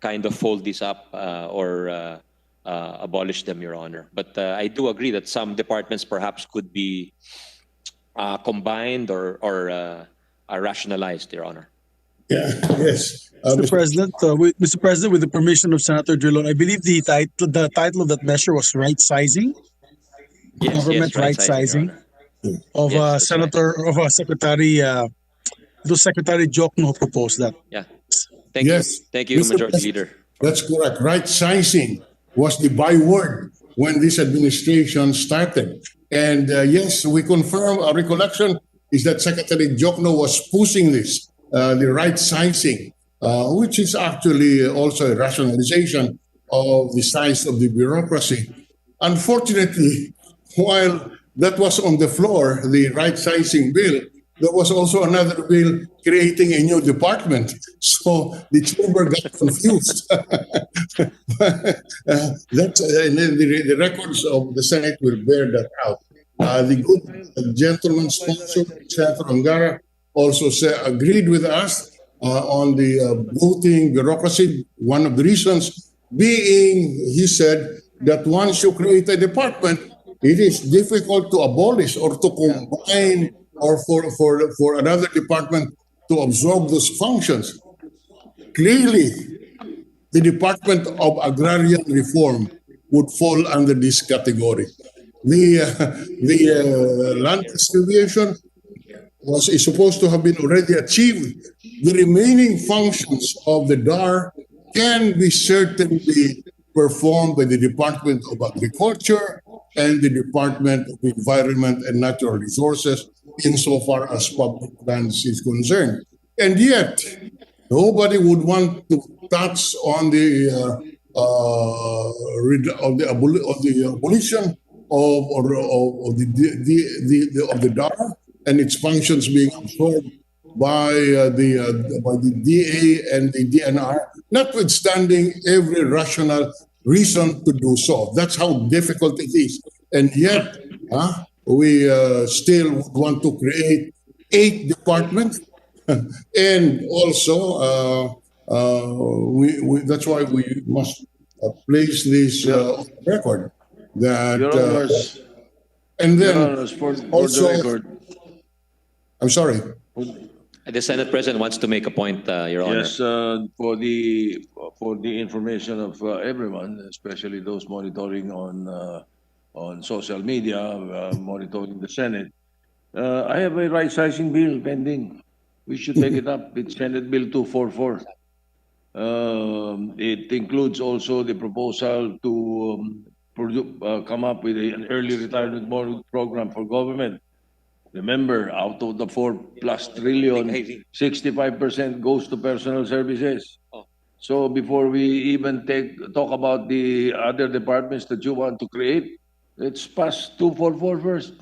kind of fold this up or abolish them, Your Honor. But I do agree that some departments perhaps could be combined or rationalized, Your Honor. Yeah, yes. Mr. President, Mr. President, with the permission of Senator Drilon, I believe the title of that measure was right sizing, government right sizing, of Yes, that's right. Secretary. It was Secretary Diokno who proposed that. Yeah. Thank Yes. you. Thank you, Mr. Majority President, Leader. That's correct. Right sizing was the byword when this administration started. And yes, we confirm, our recollection is that Secretary Diokno was pushing this, the right sizing, which is actually also a rationalization of the size of the bureaucracy. Unfortunately, while that was on the floor, the right sizing bill, there was also another bill creating a new department. So the chamber got confused. And then the records of the Senate will bear that out. The good gentleman sponsor, Senator Angara, also agreed with us on the voting bureaucracy. One of the reasons being, he said, that once you create a department, it is difficult to abolish or to combine or for another department to absorb those functions. Clearly, the Department of Agrarian Reform would fall under this category. The land distribution is supposed to have been already achieved. The remaining functions of the DAR can be certainly performed by the Department of Agriculture and the Department of Environment and Natural Resources insofar as public lands is concerned. And yet, nobody would want to touch on the abolition of the DAR and its functions being absorbed by the DA and the DNR, notwithstanding every rational reason to do so. That's how difficult it is. And yet, we still want to create 8 departments. And also, that's why we must place this on record. That, Your Honors, and then Your Honors, for also, the record, I'm sorry. The Senate President wants to make a point, Your Honor. yes, for the for the information of everyone, especially those monitoring on social media, monitoring the Senate. I have a right-sizing bill pending. We should take it up. It's Senate Bill 244. It includes also the proposal to come up with an early retirement program for government. Remember, out of the 4+ trillion, 65% goes to personal services. So before we even talk about the other departments that you want to create, let's pass 244 first.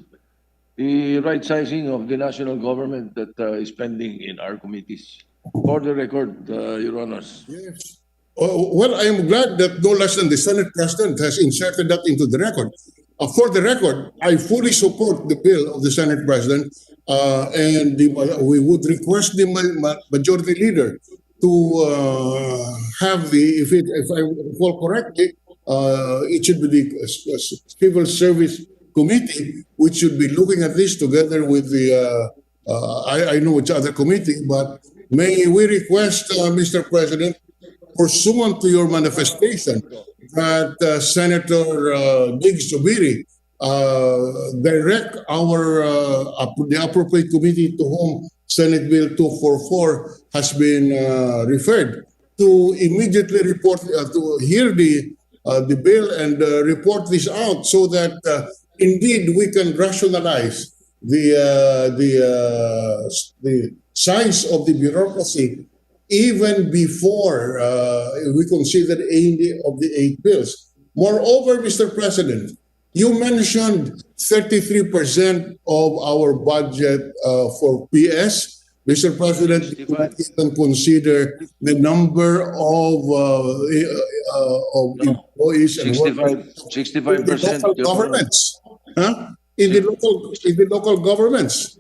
The right sizing of the national government that is pending in our committees. For the record, Your Honors. Yes. Well, I am glad that no less than the Senate President has inserted that into the record. For the record, I fully support the bill of the Senate President, and we would request the majority leader to have if I recall correctly, it should be the Civil Service Committee, which should be looking at this together with the, I know which other committee, but may we request, Mr. President, pursuant to your manifestation, that Senator Diggs Zubiri direct the appropriate committee to whom Senate Bill 244 has been referred to immediately report, to hear the bill and report this out so that indeed we can rationalize the size of the bureaucracy even before we consider any of the 8 bills. Moreover, Mr. President, you mentioned 33% of our budget for PS. Mr. President, you can consider the number of employees and 65%. local governments. Huh? In the local governments.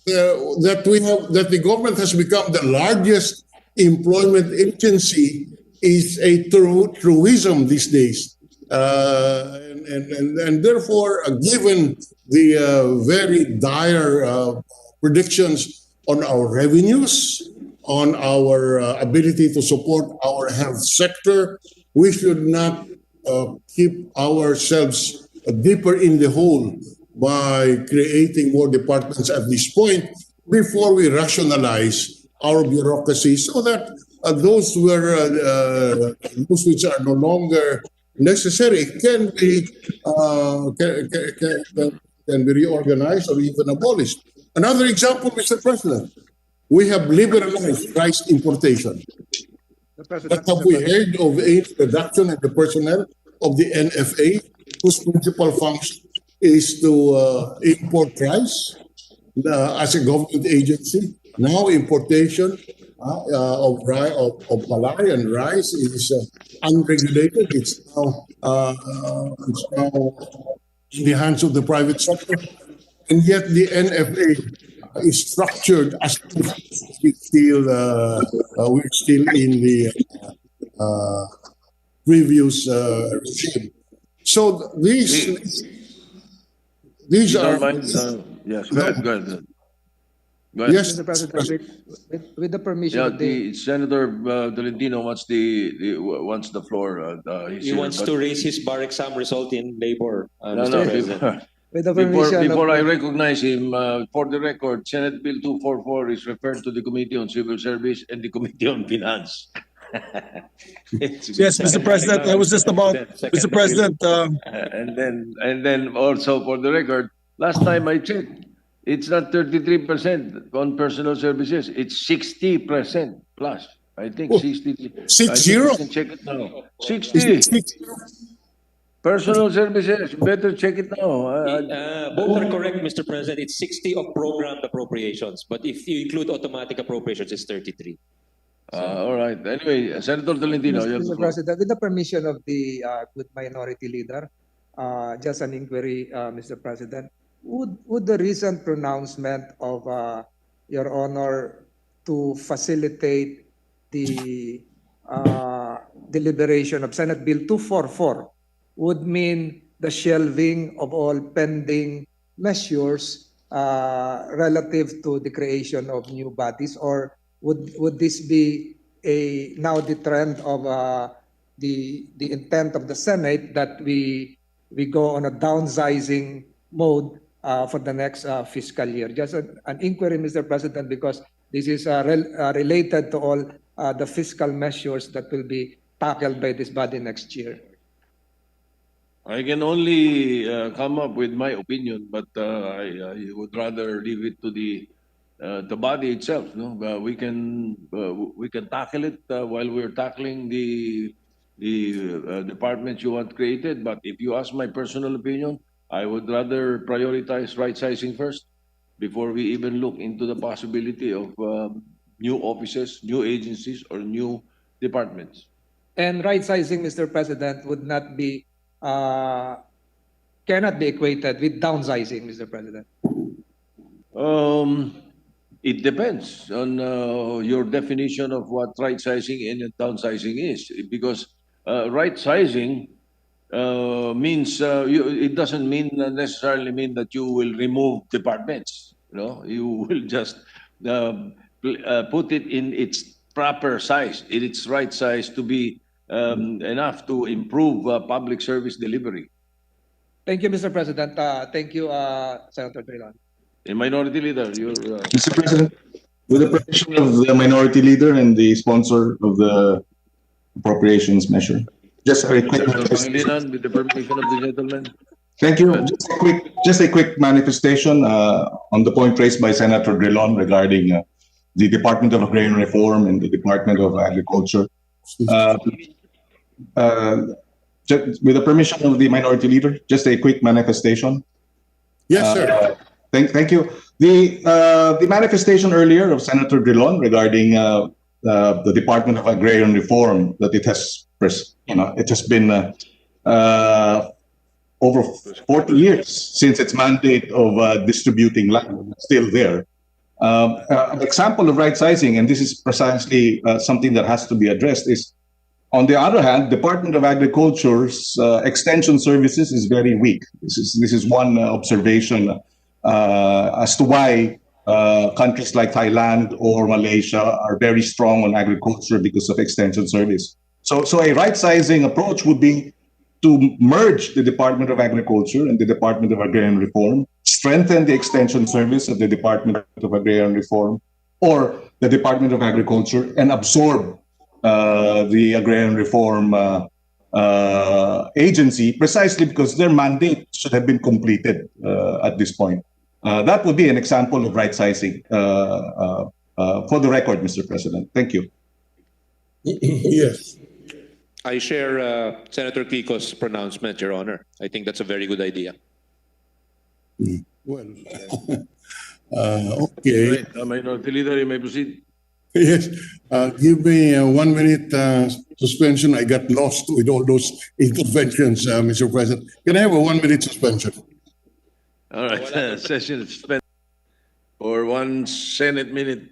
That the government has become the largest employment agency is a truism these days, and therefore, given the very dire predictions on our revenues, on our ability to support our health sector, we should not keep ourselves deeper in the hole by creating more departments at this point before we rationalize our bureaucracy so that those which are no longer necessary can be reorganized or even abolished. Another example, Mr. President, we have liberalized rice importation. But have we heard of a reduction in the personnel of the NFA, whose principal function is to import rice as a government agency? Now importation of Malayan rice is unregulated. It's now in the hands of the private sector, and yet the NFA is structured as if we're still in the previous regime. So these are. Yes, go ahead. Go ahead. Yes, Mr. President, with the permission of the Senator Tolentino wants the floor. He wants to raise his bar exam result in labor, Mr. President. with the permission Before I of recognize him, for the record, Senate Bill 244 is referred to the Committee on Civil Service and the Committee on Finance. Yes, Mr. President, I was just about, Mr. President, And then also for the record, last time I checked, it's not 33% on personal services. It's 60% plus. I think 60. 60? I think you can check it now. 60. Personal services. Better check it now. Both are correct, Mr. President. It's 60 of programmed appropriations, but if you include automatic appropriations, it's 33. All right. Anyway, Senator Tolentino, you have the Mr. floor. President, with the permission of the good minority leader, just an inquiry, Mr. President. Would the recent pronouncement of Your Honor to facilitate the deliberation of Senate Bill 244 would mean the shelving of all pending measures relative to the creation of new bodies, or would this be now the trend of the intent of the Senate that we go on a downsizing mode for the next fiscal year. Just an inquiry, Mr. President, because this is related to all the fiscal measures that will be tackled by this body next year. I can only come up with my opinion, but I would rather leave it to the body itself. No, we can tackle it while we're tackling the departments you want created. But if you ask my personal opinion, I would rather prioritize right sizing first before we even look into the possibility of new offices, new agencies, or new departments. And right sizing, Mr. President, would not be cannot be equated with downsizing, Mr. President. It depends on your definition of what right sizing and downsizing is. Because right sizing means it doesn't mean necessarily mean that you will remove departments. You know, you will just put it in its proper size, in its right size to be enough to improve public service delivery. Thank you, Mr. President. Thank you, Senator Trilon. In Minority Leader, you're. Mr. President, with the permission of the minority leader and the sponsor of the appropriations measure, just a very quick. Pangilinan, with the permission of the gentleman. Thank you. Just a quick manifestation on the point raised by Senator Drilon regarding the Department of Agrarian Reform and the Department of Agriculture. With the permission of the minority leader, just a quick manifestation. Yes, sir. Thank you. The manifestation earlier of Senator Drilon regarding the Department of Agrarian Reform, that it has been over 40 years since its mandate of distributing land, still there. An example of right sizing, and this is precisely something that has to be addressed, is on the other hand, Department of Agriculture's extension services is very weak. This is one observation as to why countries like Thailand or Malaysia are very strong on agriculture because of extension service. So a right-sizing approach would be to merge the Department of Agriculture and the Department of Agrarian Reform, strengthen the extension service of the Department of Agrarian Reform or the Department of Agriculture, and absorb the Agrarian Reform Agency, precisely because their mandate should have been completed at this point. That would be an example of right sizing for the record, Mr. President. Thank you. Yes. I share Senator Kiko's pronouncement, Your Honor. I think that's a very good idea. Well, okay. Right, Minority Leader, you may proceed. Yes. Give me a 1 minute suspension. I got lost with all those interventions, Mr. President. Can I have a 1 minute suspension? All right, session suspended for 1 Senate minute.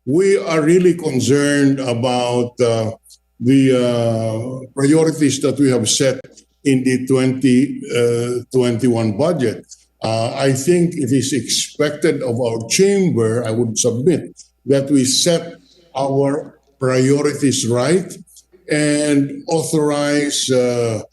We are really concerned about the priorities that we have set in the 2021 budget. I think it is expected of our chamber, I would submit, that we set our priorities right and authorize the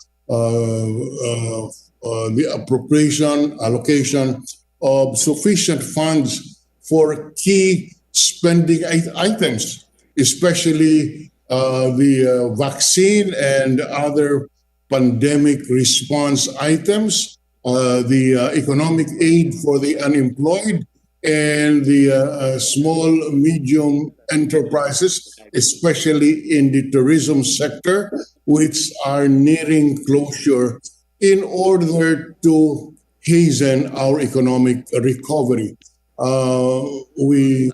appropriation, allocation of sufficient funds for key spending items, especially the vaccine and other pandemic response items, the economic aid for the unemployed, and the small, medium enterprises, especially in the tourism sector, which are nearing closure in order to hasten our economic recovery. Uh, we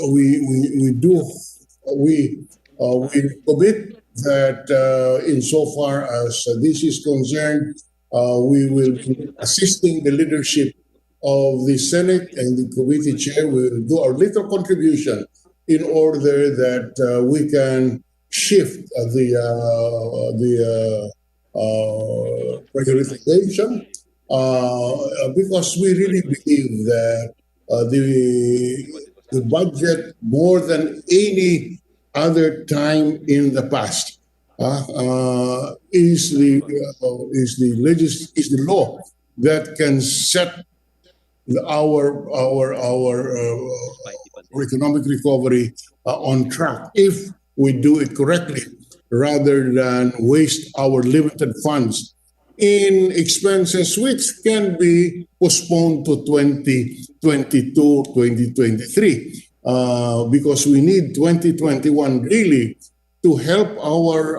we do we commit that insofar as this is concerned, we will be assisting the leadership of the Senate and the committee chair. We will do our little contribution in order that we can shift the prioritization because we really believe that the budget more than any other time in the past is the law that can set our economic recovery on track if we do it correctly, rather than waste our limited funds in expenses which can be postponed to 2022, 2023, because we need 2021 really to help our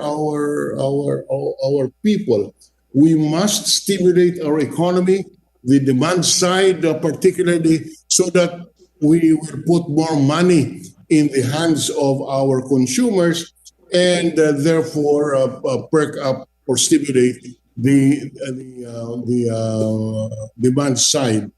people. We must stimulate our economy, the demand side particularly, so that we will put more money in the hands of our consumers and therefore perk up or stimulate the demand side.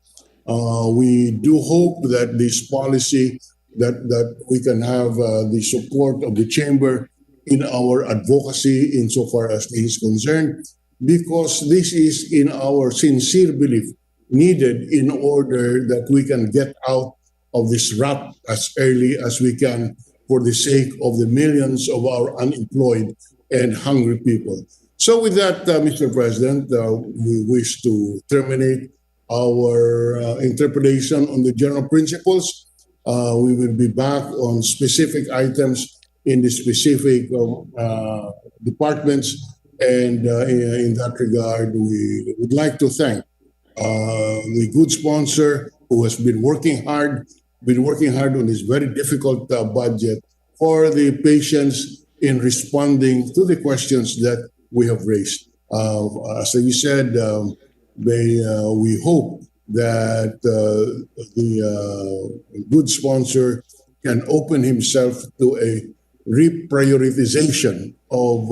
We do hope that this policy that we can have the support of the chamber in our advocacy insofar as this is concerned, because this is in our sincere belief needed in order that we can get out of this rut as early as we can for the sake of the millions of our unemployed and hungry people. So with that, Mr. President, we wish to terminate our interpretation on the general principles. We will be back on specific items in the specific departments. And in that regard, we would like to thank the good sponsor who has been working hard on this very difficult budget, for the patience in responding to the questions that we have raised. As you said, we hope that the good sponsor can open himself to a reprioritization of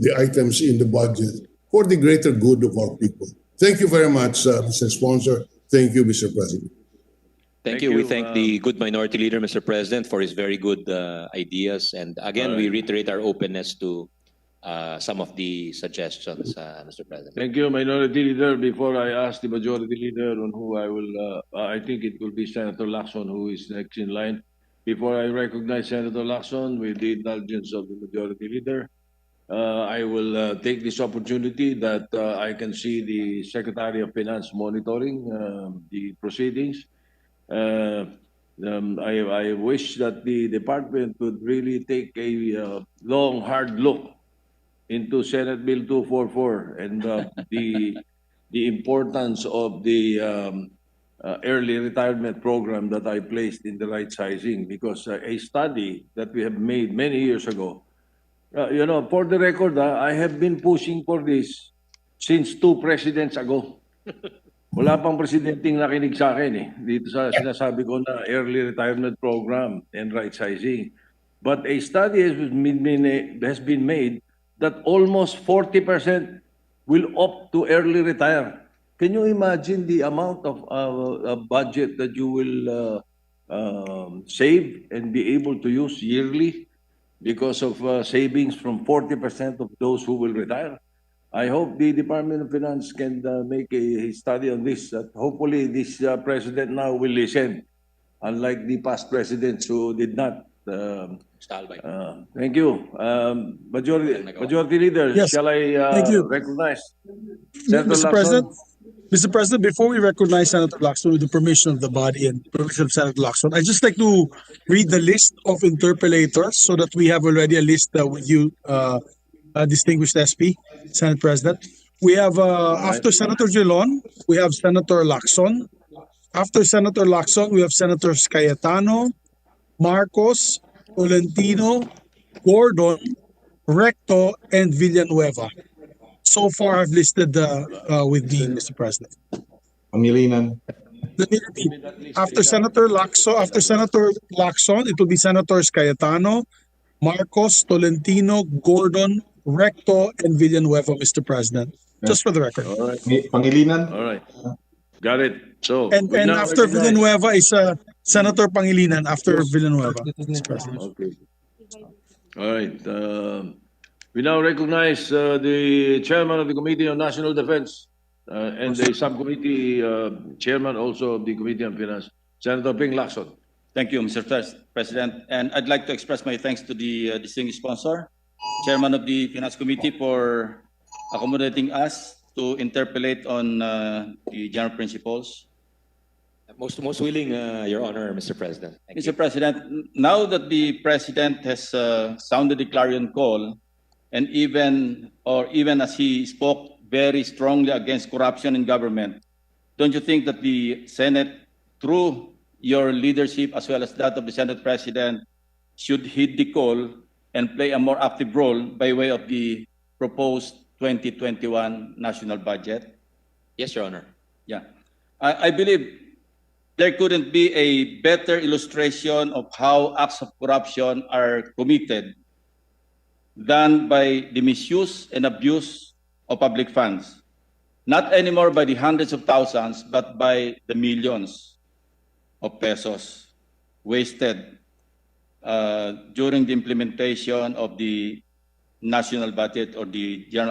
the items in the budget for the greater good of our people. Thank you very much, Mr. Sponsor. Thank you, Mr. President. Thank you. We thank the good minority leader, Mr. President, for his very good ideas. And again, we reiterate our openness to some of the suggestions, Mr. President. Thank you, Minority Leader. Before I ask the Majority Leader on who I will, I think it will be Senator Lacson who is next in line. Before I recognize Senator Lacson, with the indulgence of the Majority Leader, I will take this opportunity that I can see the Secretary of Finance monitoring the proceedings. I wish that the department would really take a long, hard look into Senate Bill 244 and the importance of the early retirement program that I placed in the right sizing, because a study that we have made many years ago, for the record, I have been pushing for this since 2 presidents ago. Wala pang presidenting nakinig sa akin dito sa sinasabi ko na early retirement program and right sizing. But a study has been made that almost 40% will opt to early retire. Can you imagine the amount of budget that you will save and be able to use yearly because of savings from 40% of those who will retire. I hope the Department of Finance can make a study on this. Hopefully, this president now will listen, unlike the past presidents who did not. Thank you. Majority Leader, Yes. shall I Thank you. recognize Senator Mr. Lacson? President, Mr. President, before we recognize Senator Lacson with the permission of the body and permission of Senator Lacson, I'd just like to read the list of interpellators so that we have already a list with you, distinguished SP, Senate President. We have, after Senator Drilon, we have Senator Lacson. After Senator Lacson, we have Senators Cayetano, Marcos, Tolentino, Gordon, Recto, and Villanueva. So far, I've listed with me, Mr. President. Pangilinan. Let me repeat. After Senator Lacson, it will be Senators Cayetano, Marcos, Tolentino, Gordon, Recto, and Villanueva, Mr. President. Just for the record. All right. Pangilinan. All right. Got it. So, And we now after recognize- Villanueva is Senator Pangilinan after Villanueva, Mr. President. Okay. All right. We now recognize the chairman of the Committee on National Defense and the subcommittee chairman also of the Committee on Finance, Senator Ping Lacson. Thank you, Mr. President. And I'd like to express my thanks to the distinguished sponsor, Chairman of the Finance Committee, for accommodating us to interpolate on the general principles. Most willing, Your Honor, Mr. President. Thank you. Mr. President, now that the President has sounded the clarion call, and even as he spoke very strongly against corruption in government, don't you think that the Senate, through your leadership as well as that of the Senate President, should heed the call and play a more active role by way of the proposed 2021 national budget? Yes, Your Honor. Yeah. I believe there couldn't be a better illustration of how acts of corruption are committed than by the misuse and abuse of public funds. Not anymore by the hundreds of thousands, but by the millions of pesos wasted during the implementation of the national budget or the general